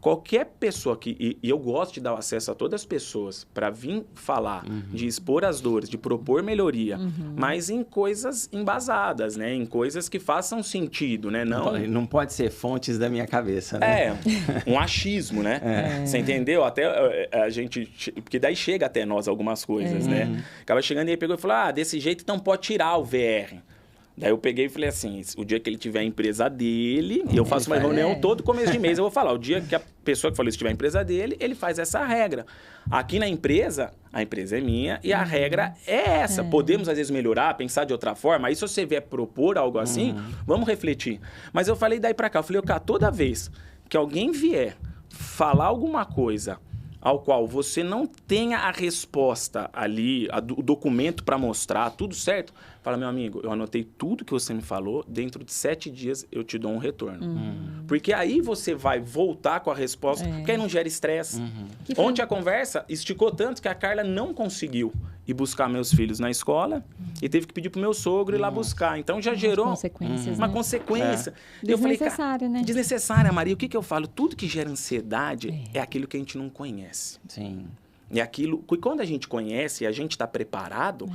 Qualquer pessoa que... E eu gosto de dar acesso a todas as pessoas para vir falar, de expor as dores, de propor melhoria, mas em coisas embasadas, né? Em coisas que façam sentido, né?
Não pode ser fontes da minha cabeça, né?
Um achismo, né? Você entendeu? Até a gente... Porque daí chega até nós algumas coisas, né? Acaba chegando e ele pegou e falou, desse jeito então pode tirar o VR. Daí eu peguei e falei assim, o dia que ele tiver a empresa dele, e eu faço uma reunião todo começo de mês, eu vou falar, o dia que a pessoa que falou isso tiver a empresa dele, ele faz essa regra. Aqui na empresa, a empresa é minha e a regra é essa. Podemos, às vezes, melhorar, pensar de outra forma, aí se você vier propor algo assim, vamos refletir. Mas eu falei daí pra cá, eu falei, toda vez que alguém vier falar alguma coisa ao qual você não tenha a resposta ali, o documento para mostrar, tudo certo, fala, meu amigo, eu anotei tudo que você me falou, dentro de 7 dias eu te dou um retorno. Porque aí você vai voltar com a resposta, porque aí não gera estresse. Ontem a conversa esticou tanto que a Carla não conseguiu ir buscar meus filhos na escola e teve que pedir pro meu sogro ir lá buscar. Então já gerou uma consequência.
Desnecessária, né?
Desnecessária, Maria. O que eu falo? Tudo que gera ansiedade é aquilo que a gente não conhece.
Sim.
É aquilo... Quando a gente conhece e a gente está preparado...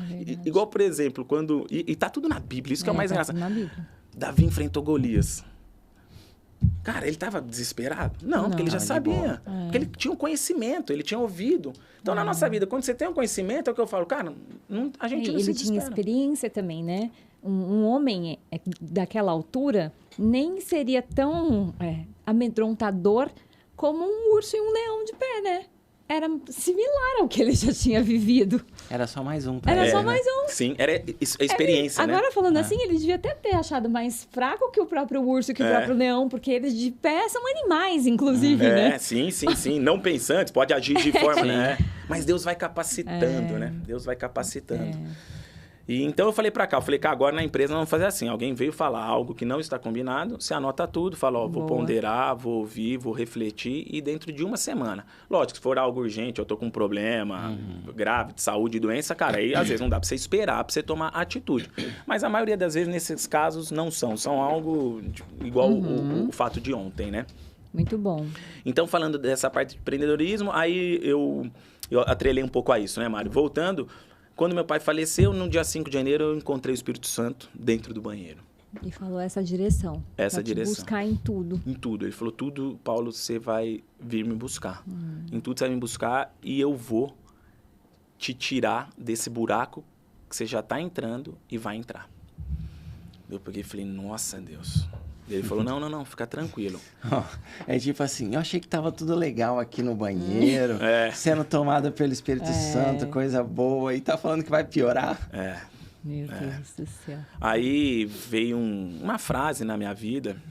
igual, por exemplo, quando... E tá tudo na Bíblia, isso que é o mais engraçado. Davi enfrentou Golias. Cara, ele estava desesperado? Não, porque ele já sabia. Porque ele tinha um conhecimento, ele tinha ouvido. Então, na nossa vida, quando você tem um conhecimento, é o que eu falo, cara, a gente não se desespera.
Ele tinha experiência também, né? Um homem daquela altura nem seria tão amedrontador como um urso e um leão de pé, né? Era similar ao que ele já tinha vivido.
Era só mais um.
Só mais um.
Sim, era experiência, né?
Agora, falando assim, ele devia até ter achado mais fraco que o próprio urso, que o próprio leão, porque eles de pé são animais, inclusive, né?
Sim. Não pensantes, pode agir de forma, né? Mas Deus vai capacitando, né? Deus vai capacitando. E então eu falei pra cá, agora na empresa nós vamos fazer assim, alguém veio falar algo que não está combinado, você anota tudo, fala, ó, vou ponderar, vou ouvir, vou refletir e dentro de uma semana. Lógico, se for algo urgente, eu tô com um problema grave de saúde, doença, cara, aí às vezes não dá pra você esperar, pra você tomar atitude. Mas a maioria das vezes nesses casos não são algo igual o fato de ontem, né?
Muito bom.
Então, falando dessa parte de empreendedorismo, aí eu atrelei um pouco a isso, né, Mário? Voltando, quando meu pai faleceu, no dia 5 de janeiro, eu encontrei o Espírito Santo dentro do banheiro.
E falou essa direção.
Essa direção.
Buscar em tudo.
Em tudo. Ele falou, tudo, Paulo, você vai vir me buscar. Em tudo você vai me buscar e eu vou te tirar desse buraco que você já está entrando e vai entrar. Eu peguei e falei, nossa, Deus. Ele falou, não, fica tranquilo.
É tipo assim, eu achei que tava tudo legal aqui no banheiro, sendo tomado pelo Espírito Santo, coisa boa, e tá falando que vai piorar?
Meu Deus do céu.
Aí veio uma frase na minha vida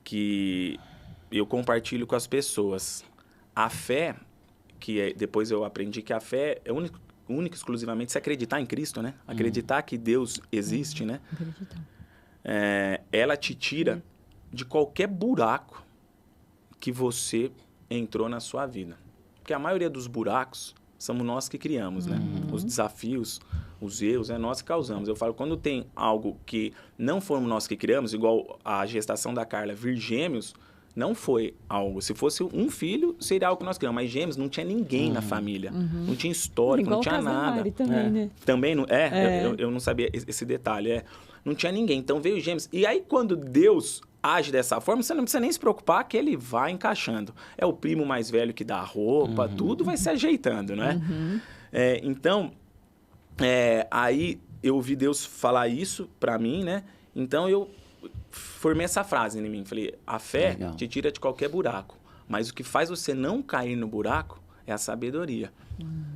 que eu compartilho com as pessoas. A fé, depois eu aprendi que a fé é única e exclusivamente se acreditar em Cristo, né? Acreditar que Deus existe, né?
Acreditar.
Ela te tira de qualquer buraco que você entrou na sua vida. Porque a maioria dos buracos somos nós que criamos, né? Os desafios, os erros, é nós que causamos. Eu falo, quando tem algo que não fomos nós que criamos, igual a gestação da Carla, vir gêmeos, não foi algo. Se fosse um filho, seria algo que nós criamos. Mas gêmeos não tinha ninguém na família. Não tinha histórico, não tinha nada.
Também, né?
Também não. Eu não sabia esse detalhe. Não tinha ninguém. Então veio gêmeos. E aí, quando Deus age dessa forma, você não precisa nem se preocupar que ele vai encaixando. É o primo mais velho que dá a roupa, tudo vai se ajeitando, né? Então, aí eu ouvi Deus falar isso pra mim, né? Então eu formei essa frase em mim. Falei, a fé te tira de qualquer buraco, mas o que faz você não cair no buraco é a sabedoria.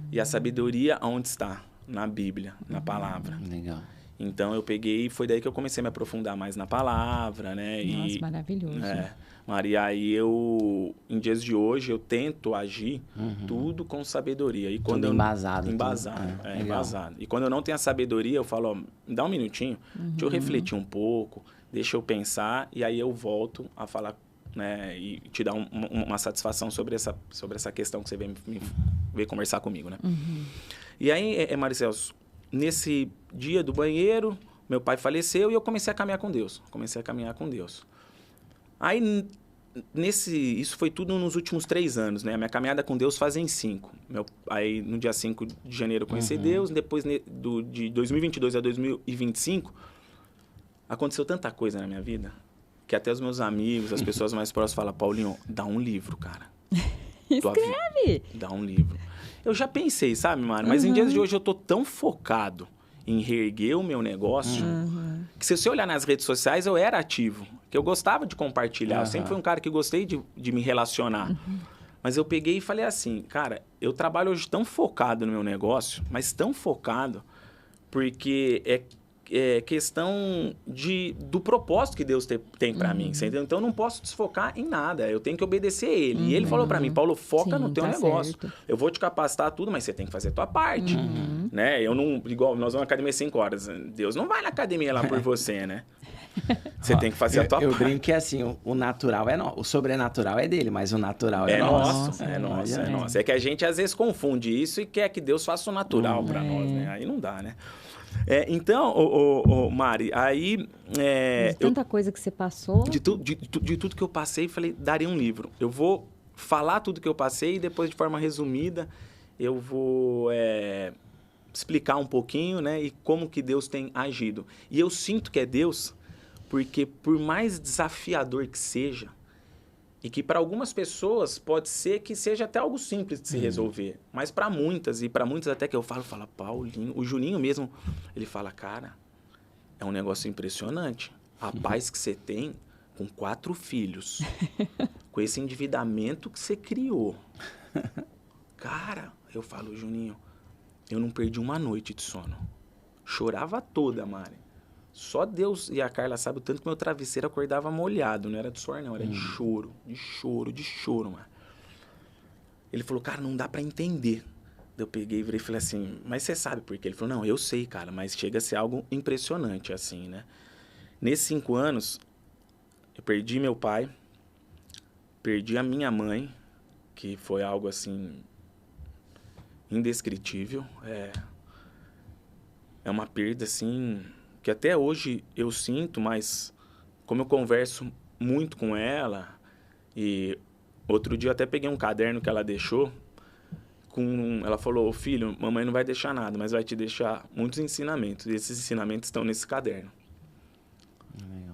E a sabedoria onde está? Na Bíblia, na palavra.
Legal.
Então eu peguei e foi daí que eu comecei a me aprofundar mais na palavra, né?
Nossa, maravilhoso.
Maria, aí em dias de hoje, eu tento agir tudo com sabedoria. E quando
tudo embasado.
Embasado. E quando eu não tenho a sabedoria, eu falo, ó, me dá um minutinho, deixa eu refletir um pouco, deixa eu pensar, e aí eu volto a falar, né? E te dar uma satisfação sobre essa questão que você veio conversar comigo, né? E aí, Maricelso, nesse dia do banheiro, meu pai faleceu e eu comecei a caminhar com Deus. Aí, isso foi tudo nos últimos 3 anos, né? A minha caminhada com Deus fazem 5. Aí, no dia 5 de janeiro, eu conheci Deus. Depois, de 2022 a 2025, aconteceu tanta coisa na minha vida que até os meus amigos, as pessoas mais próximas falam, Paulinho, dá um livro, cara.
Escreve!
Dá um livro. Eu já pensei, sabe, Mari? Mas em dias de hoje eu tô tão focado em reerguer o meu negócio que se você olhar nas redes sociais, eu era ativo. Que eu gostava de compartilhar. Eu sempre fui um cara que gostei de me relacionar. Mas eu peguei e falei assim, cara, eu trabalho hoje tão focado no meu negócio, mas tão focado, porque é questão do propósito que Deus tem para mim, entendeu? Então eu não posso desfocar em nada, eu tenho que obedecer ele. E ele falou para mim, Paulo, foca no teu negócio. Certo. Eu vou te capacitar tudo, mas você tem que fazer a tua parte, né? Eu não, igual nós vamos na academia 5 horas, Deus não vai na academia lá por você, né? Você tem que fazer a tua parte.
Eu brinco que assim, o natural o sobrenatural é dele, mas o natural é nosso.
É nosso. É que a gente às vezes confunde isso e quer que Deus faça o natural para nós, né? Aí não dá, né? Então, Mari, aí...
tanta coisa que você passou.
De tudo que eu passei, falei, daria um livro. Eu vou falar tudo que eu passei e depois, de forma resumida, eu vou explicar um pouquinho, né? E como que Deus tem agido. E eu sinto que é Deus, porque por mais desafiador que seja, e que para algumas pessoas pode ser que seja até algo simples de se resolver. Mas para muitas, e para muitas até que eu fala, Paulinho, o Juninho mesmo, ele fala, cara, é um negócio impressionante. A paz que você tem com 4 filhos, com esse endividamento que você criou. Cara, eu falo, Juninho, eu não perdi uma noite de sono. Chorava toda, Mari. Só Deus e a Carla sabem o tanto que meu travesseiro acordava molhado. Não era de suor, não. Era de choro, mano. Ele falou, cara, não dá pra entender. Eu peguei e virei e falei assim, mas você sabe por quê? Ele falou, não, eu sei, cara, mas chega a ser algo impressionante, assim, né? Nesses 5 anos, eu perdi meu pai, perdi a minha mãe, que foi algo, assim, indescritível. É uma perda, assim, que até hoje eu sinto, mas como eu converso muito com ela, e outro dia eu até peguei um caderno que ela deixou, ela falou, filho, mamãe não vai deixar nada, mas vai te deixar muitos ensinamentos. E esses ensinamentos estão nesse caderno.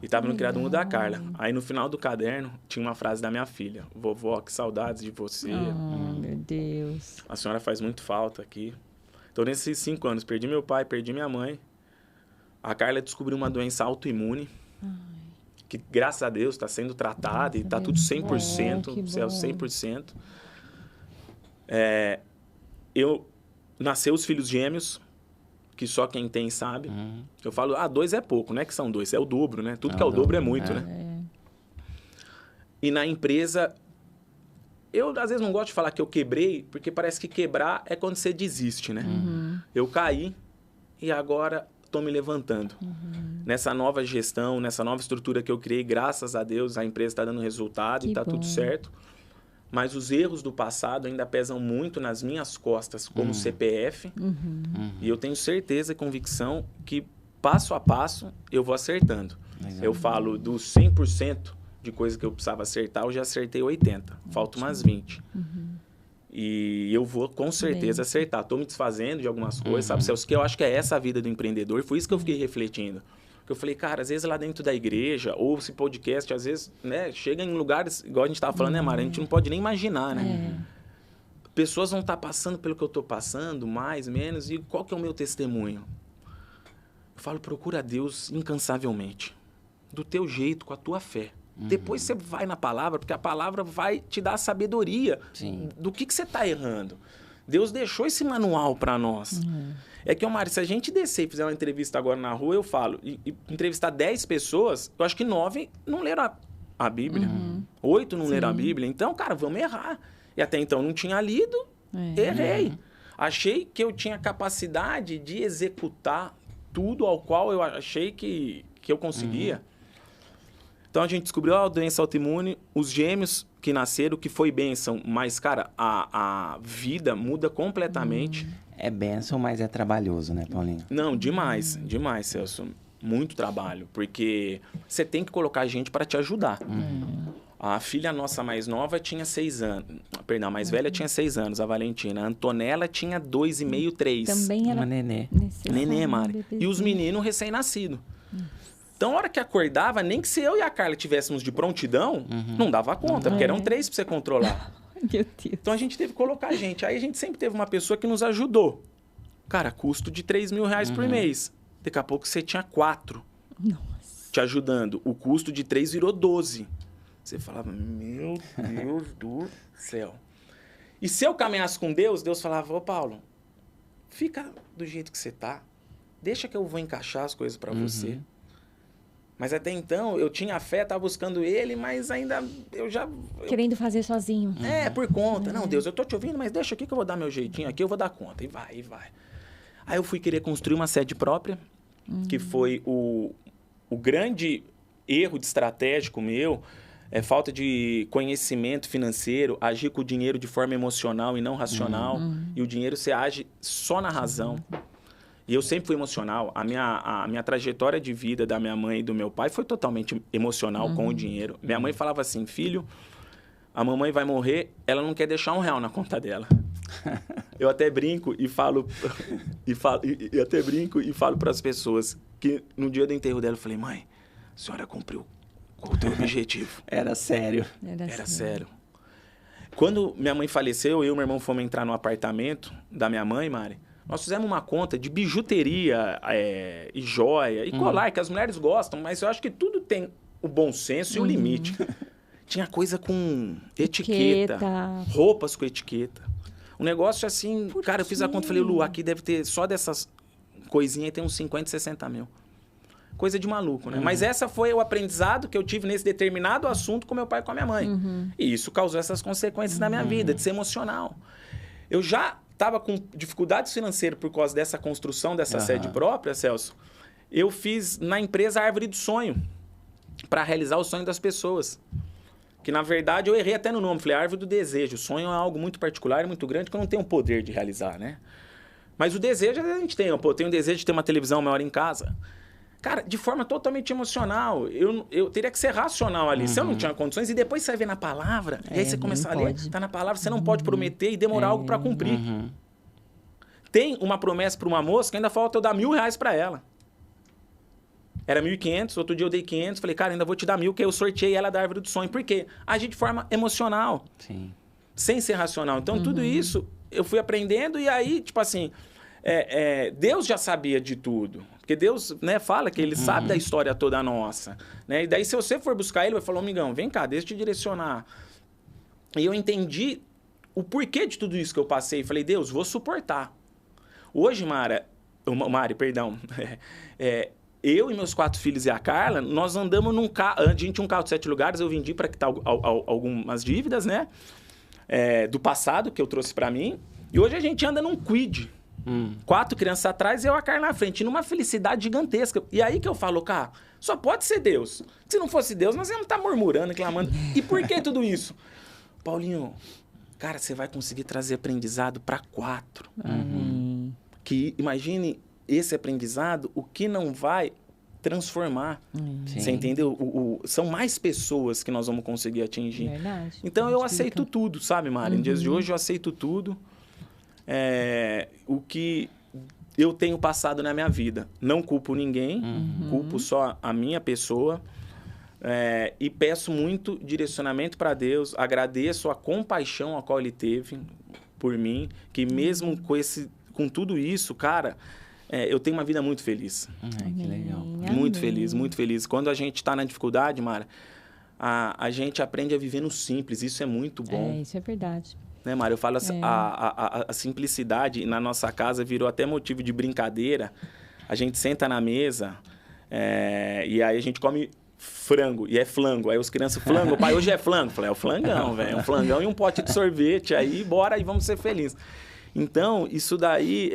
E estava no criado mundo da Carla. Aí no final do caderno tinha uma frase da minha filha. Vovó, que saudades de você.
Meu Deus.
A senhora faz muito falta aqui. Então nesses 5 anos, perdi meu pai, perdi minha mãe. A Carla descobriu uma doença autoimune. Que graças a Deus está sendo tratada e está tudo 100%. Céu, 100%. Nasceu os filhos gêmeos, que só quem tem sabe. Eu falo, 2 é pouco, não é que são 2, é o dobro, né? Tudo que é o dobro é muito, né? E na empresa, eu às vezes não gosto de falar que eu quebrei, porque parece que quebrar é quando você desiste, né? Eu caí e agora estou me levantando. Nessa nova gestão, nessa nova estrutura que eu criei, graças a Deus, a empresa está dando resultado e está tudo certo. Mas os erros do passado ainda pesam muito nas minhas costas como CPF. E eu tenho certeza e convicção que, passo a passo, eu vou acertando. Eu falo dos 100% de coisa que eu precisava acertar, eu já acertei 80%. Faltam umas 20%. E eu vou, com certeza, acertar. Estou me desfazendo de algumas coisas, sabe, Celso? Que eu acho que é essa a vida do empreendedor. E foi isso que eu fiquei refletindo. Porque eu falei, cara, às vezes lá dentro da igreja, ou esse podcast, às vezes, né, chega em lugares, igual a gente estava falando, né, Mara? A gente não pode nem imaginar, né? Pessoas vão estar passando pelo que eu estou passando, mais, menos, e qual que é o meu testemunho? Eu falo, procura a Deus incansavelmente, do teu jeito, com a tua fé. Depois você vai na palavra, porque a palavra vai te dar a sabedoria do que você está errando. Deus deixou esse manual para nós. É que, Mário, se a gente descer e fizer uma entrevista agora na rua, eu falo, e entrevistar 10 pessoas, eu acho que 9 não leram a Bíblia. 8 não leram a Bíblia. Então, cara, vamos errar. E até então não tinha lido, errei. Achei que eu tinha capacidade de executar tudo ao qual eu achei que eu conseguia. Então, a gente descobriu a doença autoimune, os gêmeos que nasceram, que foi bênção, mas, cara, a vida muda completamente.
É bênção, mas é trabalhoso, né, Paulinho?
Não, demais, Celso. Muito trabalho, porque você tem que colocar gente para te ajudar. A filha nossa mais nova tinha 6 anos. Perdão, a mais velha tinha 6 anos, a Valentina. A Antonella tinha 2,5, 3.
Também era
uma nenê.
Nenê, Mari. E os meninos recém-nascidos. Então, a hora que acordava, nem que se eu e a Carla tivéssemos de prontidão, não dava conta, porque eram 3 para você controlar.
Meu Deus.
Então, a gente teve que colocar gente. Aí, a gente sempre teve uma pessoa que nos ajudou. Cara, custo de R$3.000 por mês. Daqui a pouco, você tinha 4 te ajudando. O custo de 3 virou 12. Você falava, meu Deus do céu. E se eu caminhasse com Deus, Deus falava, ô Paulo, fica do jeito que você tá. Deixa que eu vou encaixar as coisas para você. Mas até então, eu tinha fé, estava buscando ele, mas ainda
querendo fazer sozinho.
Por conta. Não, Deus, eu tô te ouvindo, mas deixa aqui que eu vou dar meu jeitinho aqui, eu vou dar conta. E vai. Aí eu fui querer construir uma sede própria, que foi o grande erro de estratégico meu, falta de conhecimento financeiro, agir com o dinheiro de forma emocional e não racional. E o dinheiro você age só na razão. E eu sempre fui emocional. A minha trajetória de vida da minha mãe e do meu pai foi totalmente emocional com o dinheiro. Minha mãe falava assim, filho, a mamãe vai morrer, ela não quer deixar R$1 na conta dela. Eu até brinco e falo para as pessoas que no dia do enterro dela eu falei, mãe, a senhora cumpriu o teu objetivo.
Era sério.
Era sério. Quando minha mãe faleceu, eu e meu irmão fomos entrar no apartamento da minha mãe, Mari. Nós fizemos uma conta de bijuteria e joia e colar, que as mulheres gostam, mas eu acho que tudo tem o bom senso e o limite. Tinha coisa com etiqueta, roupas com etiqueta. Um negócio assim, cara, eu fiz a conta e falei, Lu, aqui deve ter só dessas coisinhas, tem uns 50, 60 mil. Coisa de maluco, né? Mas essa foi o aprendizado que eu tive nesse determinado assunto com meu pai e com a minha mãe. E isso causou essas consequências na minha vida, de ser emocional. Eu já estava com dificuldades financeiras por causa dessa construção dessa sede própria, Celso, eu fiz na empresa a Árvore do Sonho, para realizar o sonho das pessoas. Que, na verdade, eu errei até no nome. Falei, Árvore do Desejo. O sonho é algo muito particular, muito grande, que eu não tenho o poder de realizar, né? Mas o desejo a gente tem. Pô, eu tenho o desejo de ter uma televisão maior em casa. Cara, de forma totalmente emocional. Eu teria que ser racional ali. Se eu não tinha condições, e depois você vai ver na palavra, e aí você começa a ler, tá na palavra, você não pode prometer e demorar algo para cumprir. Tem uma promessa para uma moça que ainda falta eu dar R$1.000 para ela. Era 1.500, outro dia eu dei 500, falei, cara, ainda vou te dar 1.000, que eu sorteei ela da Árvore do Sonho. Por quê? Agir de forma emocional.
Sim.
Sem ser racional. Então, tudo isso eu fui aprendendo e aí, tipo assim, Deus já sabia de tudo. Porque Deus, né, fala que ele sabe da história toda nossa. Né? E daí, se você for buscar ele, vai falar, amigão, vem cá, deixa eu te direcionar. E eu entendi o porquê de tudo isso que eu passei. Falei, Deus, vou suportar. Hoje, Mari, perdão, eu e meus 4 filhos e a Carla, nós andamos num carro. A gente tinha um carro de 7 lugares, eu vendi para quitar algumas dívidas, né? Do passado, que eu trouxe para mim. E hoje a gente anda num Kwid. 4 crianças atrás e eu e a Carla na frente, numa felicidade gigantesca. E aí que eu falo, cara, só pode ser Deus. Se não fosse Deus, nós íamos estar murmurando, clamando. E por que tudo isso? Paulinho, cara, você vai conseguir trazer aprendizado para 4. Que imagine esse aprendizado, o que não vai transformar. Você entendeu? São mais pessoas que nós vamos conseguir atingir.
Verdade.
Então eu aceito tudo, sabe, Mari? Nos dias de hoje eu aceito tudo. O que eu tenho passado na minha vida. Não culpo ninguém, culpo só a minha pessoa. E peço muito direcionamento para Deus. Agradeço a compaixão a qual Ele teve por mim, que mesmo com tudo isso, cara, eu tenho uma vida muito feliz.
Que legal.
Muito feliz, muito feliz. Quando a gente está na dificuldade, Mara, a gente aprende a viver no simples. Isso é muito bom.
Isso é verdade.
Né, Mara? Eu falo, a simplicidade na nossa casa virou até motivo de brincadeira. A gente senta na mesa e aí a gente come frango, e é flango. Aí os crianças, flango, pai, hoje é flango. Eu falei, é o flangão, velho. É um flangão e um pote de sorvete. Aí, bora e vamos ser felizes. Então, isso daí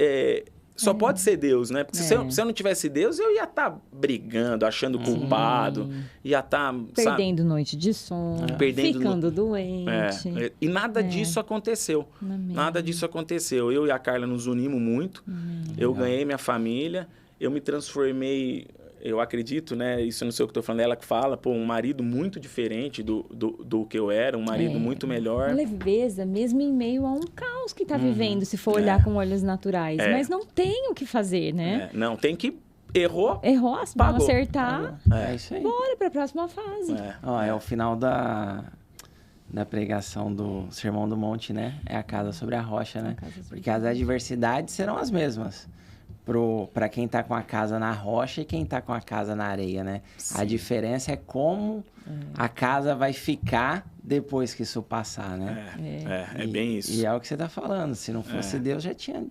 só pode ser Deus, né? Porque se eu não tivesse Deus, eu ia estar brigando, achando culpado, ia estar...
Perdendo noite de sono, ficando doente.
E nada disso aconteceu. Nada disso aconteceu. Eu e a Carla nos unimos muito. Eu ganhei minha família, eu me transformei... Eu acredito, né? Isso não sei o que eu tô falando, ela que fala, um marido muito diferente do que eu era, um marido muito melhor.
Leveza, mesmo em meio a um caos que tá vivendo, se for olhar com olhos naturais. Mas não tem o que fazer, né?
Não, tem que... Errou,
vamos acertar.
É isso aí.
Bora pra próxima fase.
É o final da pregação do Sermão do Monte, né? É a casa sobre a rocha, né? Porque as adversidades serão as mesmas. Para quem tá com a casa na rocha e quem tá com a casa na areia, né? Sim. A diferença é como a casa vai ficar depois que isso passar, né?
É bem isso.
E é o que você tá falando. Se não fosse Deus, já tinha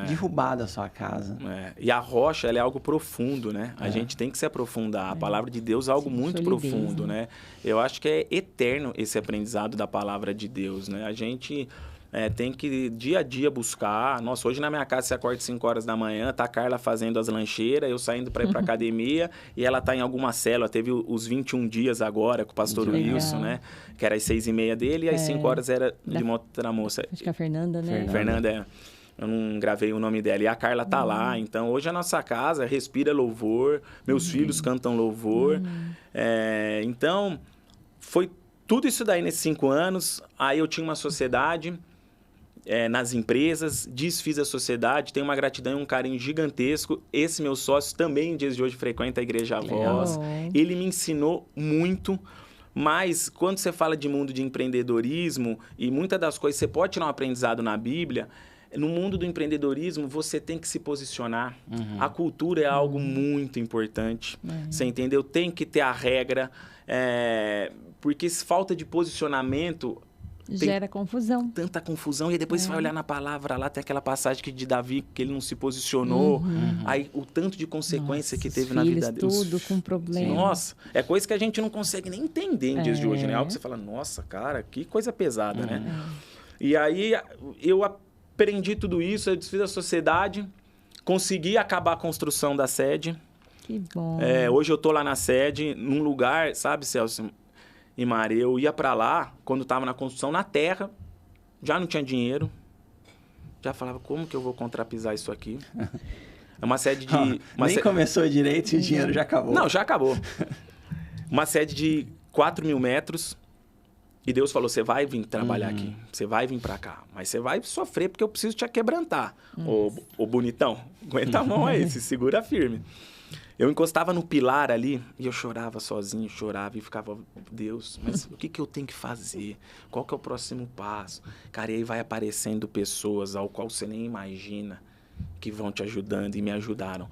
derrubado a sua casa.
E a rocha, ela é algo profundo, né? A gente tem que se aprofundar. A palavra de Deus é algo muito profundo, né? Eu acho que é eterno esse aprendizado da palavra de Deus, né? A gente... tem que dia a dia buscar. Nossa, hoje na minha casa você acorda 5 horas da manhã, tá a Carla fazendo as lancheiras, eu saindo para ir para academia e ela tá em alguma célula. Teve os 21 dias agora com o pastor Wilson, né? Que era às 6h30 dele e às 5 horas era de uma outra moça.
Acho que é a Fernanda, né?
Fernanda, eu não gravei o nome dela. E a Carla tá lá. Então, hoje a nossa casa respira louvor, meus filhos cantam louvor. Então, foi tudo isso daí nesses 5 anos. Aí eu tinha uma sociedade... nas empresas, desfiz a sociedade, tenho uma gratidão e um carinho gigantesco. Esse meu sócio também, em dias de hoje, frequenta a Igreja Voz. Ele me ensinou muito, mas quando você fala de mundo de empreendedorismo, e muitas das coisas você pode tirar um aprendizado na Bíblia, no mundo do empreendedorismo, você tem que se posicionar. A cultura é algo muito importante, você entendeu? Tem que ter a regra, porque falta de posicionamento...
Gera confusão.
Tanta confusão. E depois você vai olhar na palavra lá, tem aquela passagem de Davi, que ele não se posicionou. Aí o tanto de consequência que teve na vida dele.
Tudo com problema.
Nossa, é coisa que a gente não consegue nem entender em dias de hoje, né? Algo que você fala, nossa, cara, que coisa pesada, né? E aí eu aprendi tudo isso, eu desfiz a sociedade, consegui acabar a construção da sede.
Que bom.
Hoje eu tô lá na sede, num lugar, sabe, Celso e Mari, eu ia para lá, quando tava na construção, na terra, já não tinha dinheiro, já falava, como que eu vou contrapisar isso aqui? É uma sede de...
Nem começou direito e o dinheiro já acabou.
Não, já acabou. Uma sede de 4.000 metros, e Deus falou, você vai vir trabalhar aqui, você vai vir para cá, mas você vai sofrer porque eu preciso te quebrantar. Ô bonitão, aguenta a mão aí, se segura firme. Eu encostava no pilar ali e eu chorava sozinho, chorava e ficava, Deus, mas o que eu tenho que fazer? Qual que é o próximo passo? Cara, e aí vai aparecendo pessoas ao qual você nem imagina que vão te ajudando e me ajudaram.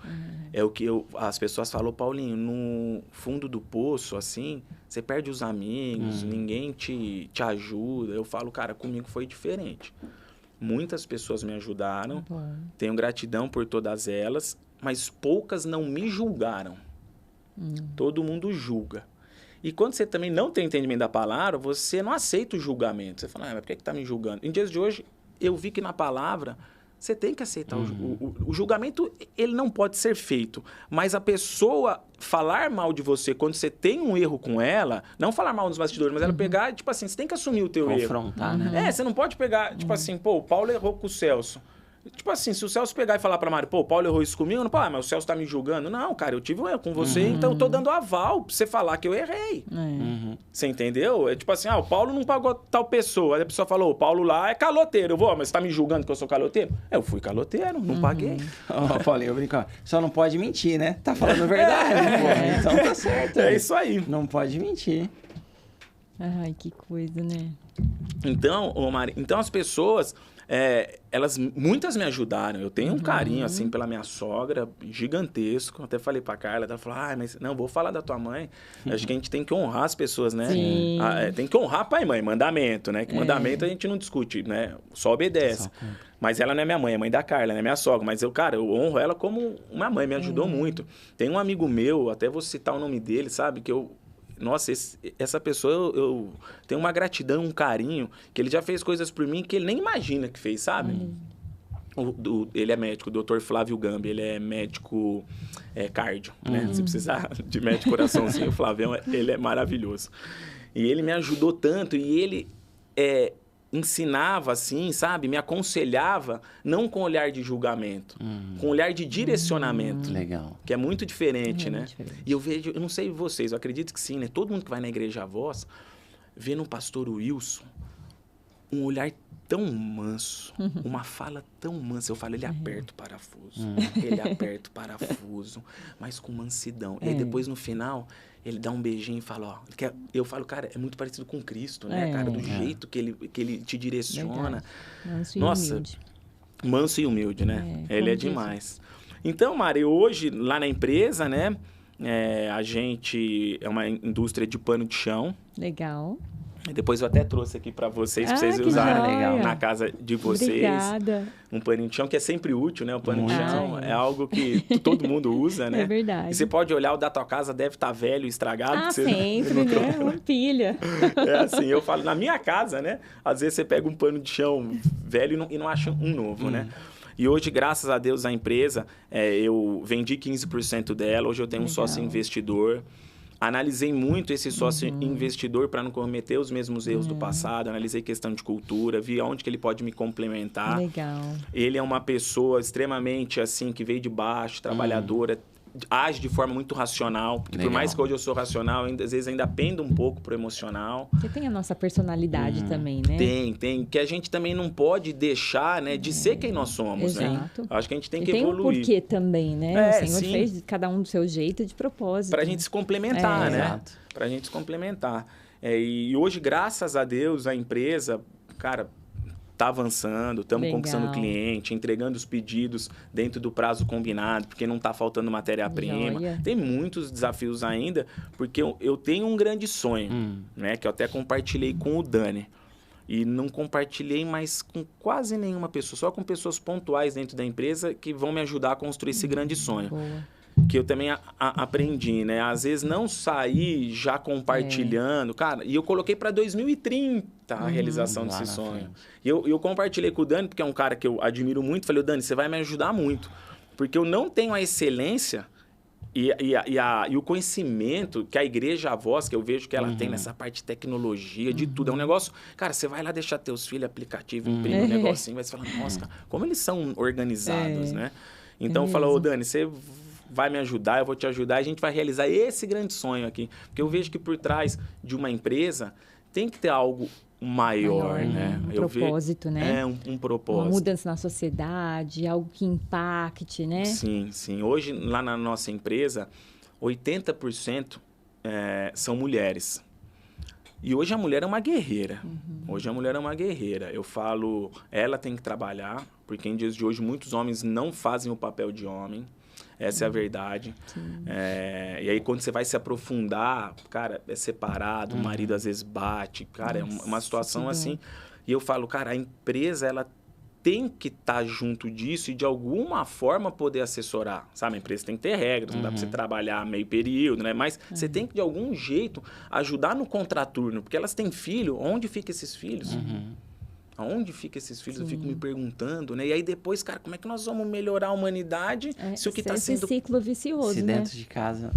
É o que as pessoas falam, Paulinho, no fundo do poço, assim, você perde os amigos, ninguém te ajuda. Eu falo, cara, comigo foi diferente. Muitas pessoas me ajudaram, tenho gratidão por todas elas, mas poucas não me julgaram. Todo mundo julga. E quando você também não tem entendimento da palavra, você não aceita o julgamento. Você fala, mas por que tá me julgando? Em dias de hoje, eu vi que na palavra... Você tem que aceitar o julgamento, ele não pode ser feito. Mas a pessoa falar mal de você quando você tem um erro com ela, não falar mal nos bastidores, mas ela pegar, tipo assim, você tem que assumir o teu erro.
Confrontar, né?
Você não pode pegar, tipo assim, pô, o Paulo errou com o Celso. Tipo assim, se o Celso pegar e falar pra Mari, pô, o Paulo errou isso comigo, não, mas o Celso tá me julgando. Não, cara, eu tive um erro com você, então eu tô dando aval pra você falar que eu errei. Você entendeu? É tipo assim, o Paulo não pagou tal pessoa. Aí a pessoa falou, o Paulo lá é caloteiro. Eu vou, mas você tá me julgando que eu sou caloteiro? Eu fui caloteiro, não paguei.
Paulinho, eu brinco, só não pode mentir, né? Tá falando a verdade, pô. Então tá certo.
É isso aí.
Não pode mentir.
Ai, que coisa, né?
Então, Mari, então as pessoas... muitas me ajudaram. Eu tenho um carinho, assim, pela minha sogra, gigantesco. Até falei pra Carla, ela falou, mas não, vou falar da tua mãe. Acho que a gente tem que honrar as pessoas, né?
Sim.
Tem que honrar pai e mãe, mandamento, né? Que mandamento a gente não discute, né? Só obedece. Mas ela não é minha mãe, é mãe da Carla, né? Minha sogra. Mas eu honro ela como uma mãe, me ajudou muito. Tem um amigo meu, até vou citar o nome dele, sabe? Que eu... Nossa, essa pessoa, eu tenho uma gratidão, um carinho, que ele já fez coisas por mim que ele nem imagina que fez, sabe? Ele é médico, o Dr. Flávio Gambi, ele é médico cardio, né? Se precisar de médico coraçãozinho, o Flávio, ele é maravilhoso. E ele me ajudou tanto, e ele ensinava, assim, sabe? Me aconselhava, não com olhar de julgamento, com olhar de direcionamento.
Legal.
Que é muito diferente, né?
Diferente.
E eu vejo, eu não sei vocês, eu acredito que sim, né? Todo mundo que vai na Igreja Voz, vê no pastor Wilson um olhar tão manso, uma fala tão mansa. Eu falo, ele aperta o parafuso, ele aperta o parafuso, mas com mansidão. E aí depois, no final, ele dá um beijinho e fala, eu falo, cara, é muito parecido com Cristo, né, cara? Do jeito que ele te direciona.
Manso e
humilde. Manso e humilde, né? Ele é demais. Então, Mari, hoje, lá na empresa, né, a gente é uma indústria de pano de chão.
Legal.
Depois eu até trouxe aqui para vocês usarem na casa de vocês.
Obrigada.
Um paninho de chão que é sempre útil, né? O pano de chão é algo que todo mundo usa, né?
É verdade.
E você pode olhar, o da tua casa deve estar velho, estragado.
Sempre, né? Uma pilha.
É assim, eu falo, na minha casa, né? Às vezes você pega um pano de chão velho e não acha um novo, né? E hoje, graças a Deus, a empresa, eu vendi 15% dela. Hoje eu tenho um sócio investidor. Analisei muito esse sócio investidor para não cometer os mesmos erros do passado. Analisei questão de cultura, vi aonde que ele pode me complementar.
Legal.
Ele é uma pessoa extremamente, assim, que veio de baixo, trabalhadora, age de forma muito racional. Porque por mais que hoje eu sou racional, às vezes ainda pendo um pouco pro emocional.
Você tem a nossa personalidade também, né?
Tem. Que a gente também não pode deixar, né, de ser quem nós somos,
Exato.
né? Acho que a gente tem que
tem
evoluir.
Tem um porquê também, né? O Senhor
sim.
fez cada um do seu jeito, de propósito.
Pra gente se complementar, né?
Exato.
Pra gente se complementar. E hoje, graças a Deus, a empresa, cara, tá avançando, estamos conquistando o cliente, entregando os pedidos dentro do prazo combinado, porque não tá faltando matéria-prima. Tem muitos desafios ainda, porque eu tenho um grande sonho, né? Que eu até compartilhei com o Dani. E não compartilhei mais com quase nenhuma pessoa, só com pessoas pontuais dentro da empresa que vão me ajudar a construir esse grande sonho.
Boa.
que eu também aprendi, né? Às vezes não sair já compartilhando, cara, e eu coloquei para 2030 a realização desse sonho. E eu compartilhei com o Dani, porque é um cara que eu admiro muito, falei, Dani, você vai me ajudar muito, porque eu não tenho a excelência e o conhecimento que a igreja, a voz, que eu vejo que ela tem nessa parte de tecnologia, de tudo. É um negócio... Cara, você vai lá deixar teus filhos aplicativo, imprimir um negocinho, vai se falar, nossa, cara, como eles são organizados, né? Então, falou, Dani, você vai me ajudar, eu vou te ajudar, a gente vai realizar esse grande sonho aqui. Porque eu vejo que por trás de uma empresa tem que ter algo maior, né?
Um propósito, né?
É, um propósito.
Uma mudança na sociedade, algo que impacte, né?
Sim, sim. Hoje, lá na nossa empresa, 80% são mulheres. E hoje a mulher é uma guerreira. Hoje a mulher é uma guerreira. Eu falo, ela tem que trabalhar, porque em dias de hoje muitos homens não fazem o papel de homem. Essa é a verdade. E aí, quando você vai se aprofundar, cara, é separado, o marido às vezes bate, cara, é uma situação assim. E eu falo, cara, a empresa, ela tem que estar junto disso e de alguma forma poder assessorar, sabe? A empresa tem que ter regras, não dá para você trabalhar meio período, né? Mas você tem que, de algum jeito, ajudar no contraturno, porque elas têm filho, onde ficam esses filhos? Aonde ficam esses filhos? Eu fico me perguntando, né? E aí depois, cara, como é que nós vamos melhorar a humanidade se o que está sendo...
Esse ciclo vicioso,
se
né?
dentro de casa...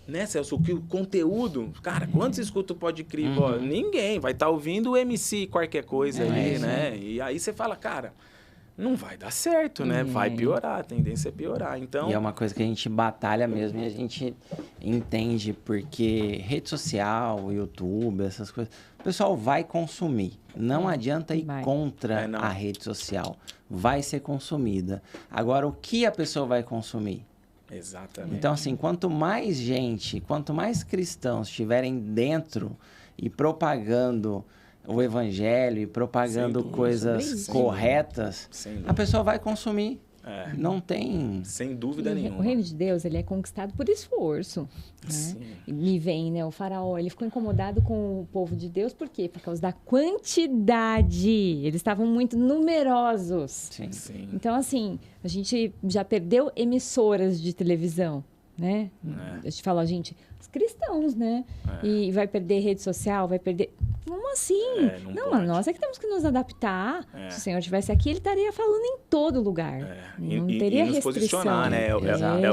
Né, Celso? O conteúdo... Cara, quantos escutam o podcast? Ninguém. Vai estar ouvindo o MC qualquer coisa ali, né? E aí você fala, cara... Não vai dar certo, né? Vai piorar, a tendência é piorar. Então...
E é uma coisa que a gente batalha mesmo e a gente entende porque rede social, YouTube, essas coisas, o pessoal vai consumir. Não adianta ir contra a rede social. Vai ser consumida. Agora, o que a pessoa vai consumir?
Exatamente.
Então, assim, quanto mais gente, quanto mais cristãos estiverem dentro e propagando o evangelho e propagando coisas corretas, a pessoa vai consumir. Não tem...
Sem dúvida nenhuma.
O reino de Deus, ele é conquistado por esforço. Né? Me vem, né? O faraó, ele ficou incomodado com o povo de Deus, por quê? Por causa da quantidade. Eles estavam muito numerosos.
Sim.
Então, assim, a gente já perdeu emissoras de televisão, né? A gente fala, gente, os cristãos, né? E vai perder rede social, vai perder... Como assim? Não, nós é que temos que nos adaptar. Se o Senhor estivesse aqui, ele estaria falando em todo lugar. Não teria
nos
restrição.
Posicionar, né? É o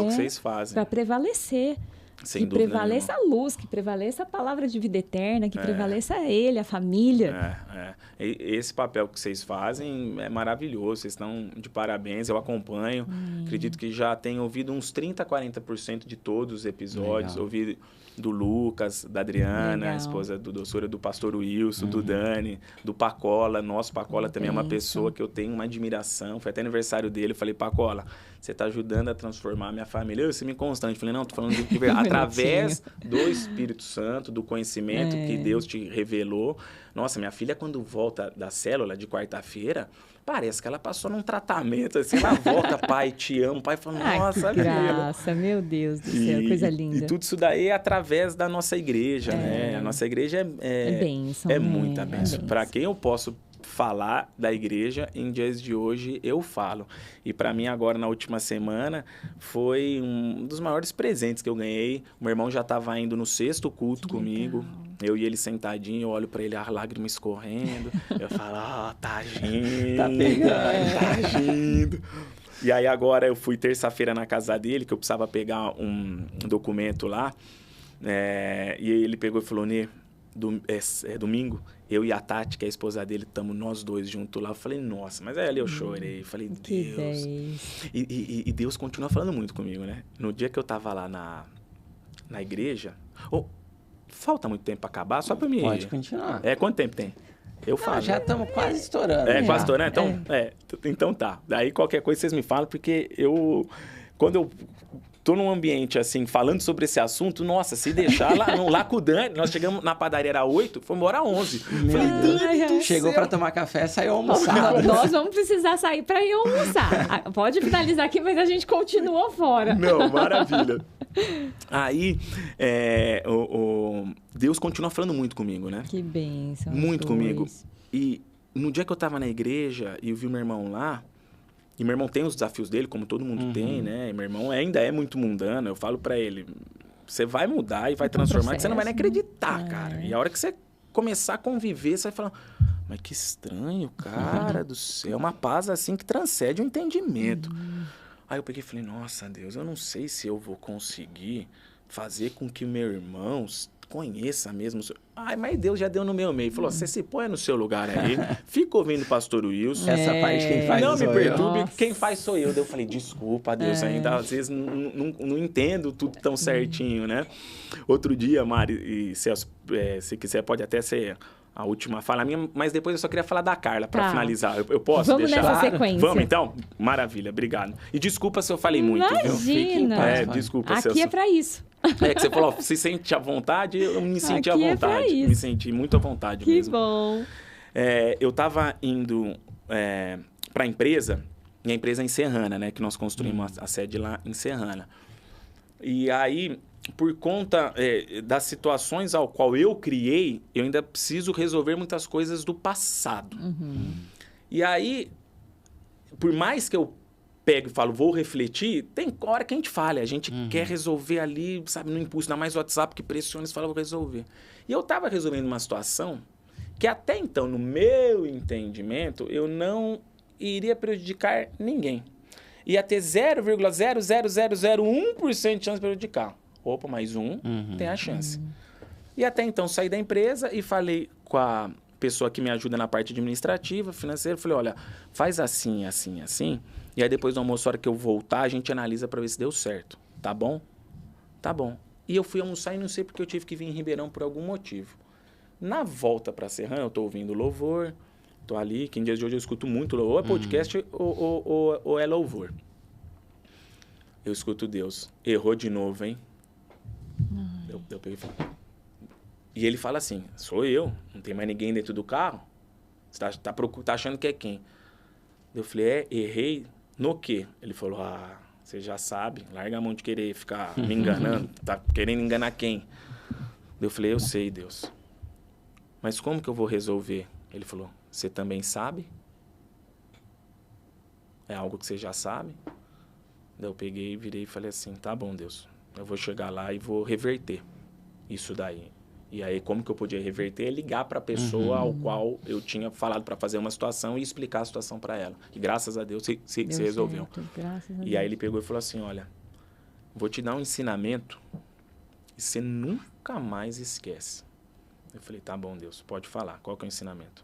que vocês fazem.
Para prevalecer.
Sem
que
dúvida
prevaleça
nenhuma.
a luz, que prevaleça a palavra de vida eterna, que prevaleça ele, a família.
Esse papel que vocês fazem é maravilhoso. Vocês estão de parabéns, eu acompanho. Acredito que já tenho ouvido uns 30%, 40% de todos os episódios. Ouvi do Lucas, da Adriana, a esposa do doçura, do pastor Wilson, do Dani, do Pacola. Nosso Pacola também é uma pessoa que eu tenho uma admiração. Foi até aniversário dele. Eu falei, Pacola, você está ajudando a transformar a minha família. Você me constante. Eu falei, não, estou falando de verdade. Através do Espírito Santo, do conhecimento que Deus te revelou. Nossa, minha filha, quando volta da célula de quarta-feira, parece que ela passou num tratamento, assim, ela volta, pai, te amo, pai fala, nossa,
que graça, meu Deus do céu, coisa linda.
E tudo isso daí é através da nossa igreja, né? A nossa igreja é
bênção,
muita bênção. Para quem eu posso falar da igreja, em dias de hoje eu falo. E para mim agora, na última semana, foi um dos maiores presentes que eu ganhei. O meu irmão já estava indo no 6º culto comigo. Eu e ele sentadinho, eu olho pra ele, as lágrimas escorrendo. Eu falo, tá agindo.
Tá pegando.
Tá agindo. E aí agora eu fui terça-feira na casa dele, que eu precisava pegar um documento lá. E ele pegou e falou, Nê, domingo, eu e a Tati, que é a esposa dele, estamos nós dois juntos lá. Eu falei, nossa, mas aí ali eu chorei. Falei, Deus. E Deus continua falando muito comigo, né? No dia que eu tava lá na igreja... Falta muito tempo para acabar, só para mim...
Pode continuar.
Quanto tempo tem? Eu falo.
Já estamos quase estourando.
Quase estourando? Então, então tá. Daí qualquer coisa vocês me falam, porque quando eu tô num ambiente assim, falando sobre esse assunto, nossa, se deixar lá com o Dani, nós chegamos na padaria era 8, fomos embora 11. Falei, Dani,
chegou para tomar café, saiu almoçar.
Nós vamos precisar sair para ir almoçar. Pode finalizar aqui, mas a gente continua fora.
Não, maravilha. Aí, Deus continua falando muito comigo, né?
Que bênção.
Muito comigo. E no dia que eu tava na igreja e eu vi meu irmão lá, E meu irmão tem os desafios dele, como todo mundo tem, né? E meu irmão ainda é muito mundano. Eu falo pra ele, você vai mudar e vai transformar, que você não vai nem acreditar, cara. E a hora que você começar a conviver, você vai falar, mas que estranho, cara do céu. É uma paz assim que transcende o entendimento. Aí eu peguei e falei, nossa, Deus, eu não sei se eu vou conseguir fazer com que o meu irmão conheça mesmo. Ai, mas Deus já deu no meu meio. Falou, você se põe no seu lugar aí, fica ouvindo o pastor Wilson.
Essa parte quem faz
não me
sou
perturbe,
eu.
quem faz sou eu. Daí eu falei, desculpa, Deus, ainda às vezes não entendo tudo tão certinho, né? Outro dia, Mari e Celso, se quiser pode até ser a última fala minha, mas depois eu só queria falar da Carla para finalizar. Eu posso
Vamos
deixar?
nessa sequência.
Vamos então? Maravilha, obrigado. E desculpa se eu falei muito, viu?
Imagina.
Desculpa,
Aqui
Celso.
é pra isso.
Que você falou, se sente à vontade, eu me senti à
Aqui é
vontade.
pra isso.
Me senti muito à vontade
Que
mesmo.
bom.
Eu tava indo para a empresa, e a empresa é em Serrana, né? Que nós construímos a sede lá em Serrana. E aí, por conta das situações ao qual eu criei, eu ainda preciso resolver muitas coisas do passado. E aí, por mais que eu pego e falo, vou refletir, tem hora que a gente falha. A gente quer resolver ali, sabe, no impulso. Ainda mais o WhatsApp que pressiona e fala, vou resolver. E eu tava resolvendo uma situação que até então, no meu entendimento, eu não iria prejudicar ninguém. Ia ter 0,00001% de chance de prejudicar. Opa, mais tem a chance. E até então, saí da empresa e falei com a pessoa que me ajuda na parte administrativa, financeira. Falei, olha, faz assim, assim, assim. E aí, depois do almoço, a hora que eu voltar, a gente analisa para ver se deu certo. Tá bom? Tá bom. E eu fui almoçar e não sei porque eu tive que vir em Ribeirão por algum motivo. Na volta para Serrana, eu tô ouvindo louvor, tô ali, que em dias de hoje eu escuto muito louvor. Ou é podcast ou é louvor. Eu escuto Deus. Errou de novo, hein? Eu peguei e falei... E ele fala assim, sou eu, não tem mais ninguém dentro do carro? Você tá achando que é quem? Eu falei, errei no quê? Ele falou, você já sabe, larga a mão de querer ficar me enganando, tá querendo enganar quem? Eu falei, eu sei, Deus. Mas como que eu vou resolver? Ele falou, você também sabe? É algo que você já sabe? Daí eu peguei, virei e falei assim, tá bom, Deus, eu vou chegar lá e vou reverter isso daí. E aí, como que eu podia reverter? É ligar para a pessoa ao qual eu tinha falado para fazer uma situação e explicar a situação para ela. E graças a Deus se resolveu. E aí ele pegou e falou assim, olha, vou te dar um ensinamento e você nunca mais esquece. Eu falei, tá bom, Deus, pode falar. Qual que é o ensinamento?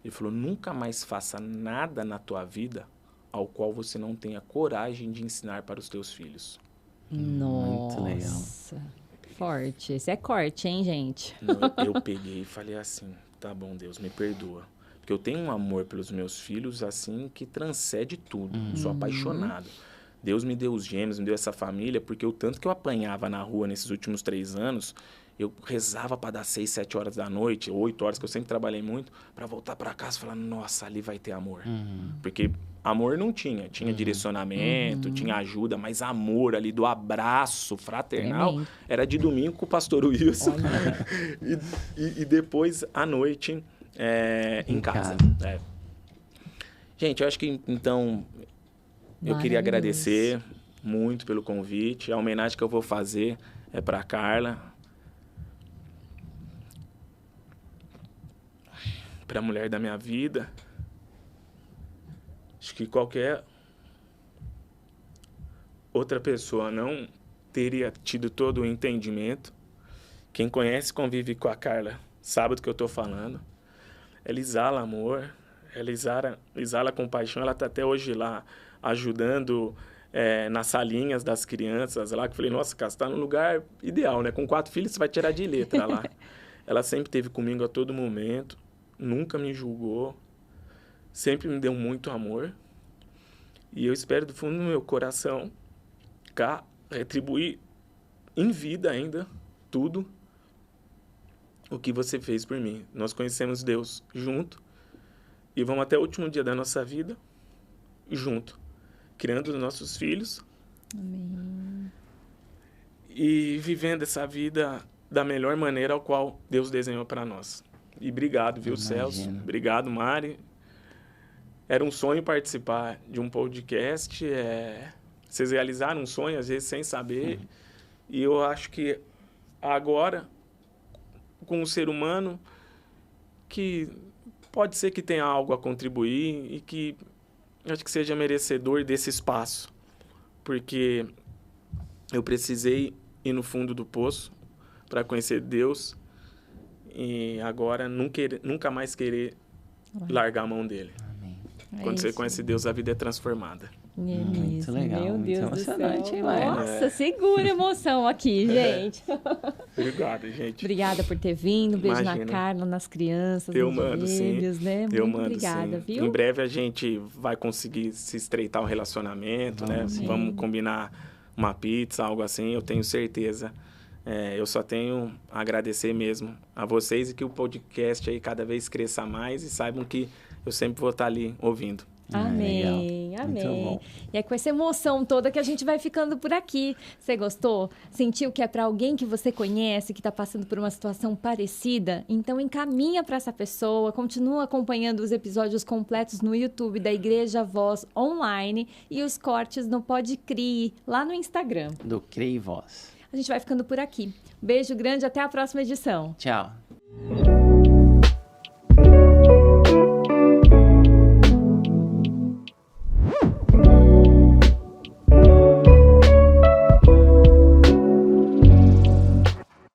Ele falou, nunca mais faça nada na tua vida ao qual você não tenha coragem de ensinar para os teus filhos.
Nossa.
Muito legal.
Forte. Esse é corte, hein, gente?
Eu peguei e falei assim, tá bom, Deus, me perdoa. Porque eu tenho um amor pelos meus filhos, assim, que transcende tudo. Sou apaixonado. Deus me deu os gêmeos, me deu essa família, porque o tanto que eu apanhava na rua nesses últimos 3 anos, eu rezava para dar 6, 7 horas da noite, 8 horas, que eu sempre trabalhei muito, para voltar para casa e falar, nossa, ali vai ter amor. Porque amor não tinha. Tinha direcionamento, tinha ajuda, mas amor ali do abraço fraternal era de domingo com o pastor Wilson. e depois, à noite, em casa. Gente, eu acho que, então, eu queria agradecer muito pelo convite. A homenagem que eu vou fazer é para Carla, para a mulher da minha vida. Acho que qualquer outra pessoa não teria tido todo o entendimento. Quem conhece, convive com a Carla, sabe do que eu estou falando. Ela exala amor, ela exala compaixão. Ela está até hoje lá ajudando nas salinhas das crianças lá. Que eu falei, nossa, cara, você está no lugar ideal, né? Com 4 filhos, você vai tirar de letra lá. Ela sempre esteve comigo a todo momento, nunca me julgou. Sempre me deu muito amor. E eu espero do fundo do meu coração retribuir em vida ainda tudo o que você fez por mim. Nós conhecemos Deus junto e vamos até o último dia da nossa vida junto, criando os nossos filhos.
Amém.
E vivendo essa vida da melhor maneira ao qual Deus desenhou para nós. E obrigado, viu, Celso? Obrigado, Mari. era um sonho participar de um podcast. Vocês realizaram um sonho, às vezes, sem saber. E eu acho que agora, com um ser humano que pode ser que tenha algo a contribuir e que acho que seja merecedor desse espaço. Porque eu precisei ir no fundo do poço para conhecer Deus e agora nunca mais querer largar a mão dele.
Amém.
Quando você conhece Deus, a vida é transformada.
Muito legal,
Meu
muito
Deus do céu.
emocionante, hein, Maia?
Nossa, segura a emoção aqui, gente.
Obrigado, gente.
Obrigada por ter vindo. Beijo
Imagina.
na Carla, nas crianças,
Eu
nos
mando, sim.
gêmeos, né?
Eu
Muito
mando,
obrigada,
sim.
viu?
Em breve a gente vai conseguir se estreitar o relacionamento, né?
Sim.
Vamos combinar uma pizza, algo assim, eu tenho certeza. Eu só tenho a agradecer mesmo a vocês e que o podcast aí cada vez cresça mais e saibam que eu sempre vou estar ali ouvindo.
Amém,
legal.
amém.
Muito bom.
E é com essa emoção toda que a gente vai ficando por aqui. Você gostou? Sentiu que é para alguém que você conhece, que está passando por uma situação parecida? Então encaminha para essa pessoa, continua acompanhando os episódios completos no YouTube da Igreja Voz Online e os cortes no Podcri, lá no Instagram.
Do CREI Voz.
A gente vai ficando por aqui. Beijo grande, até a próxima edição.
Tchau.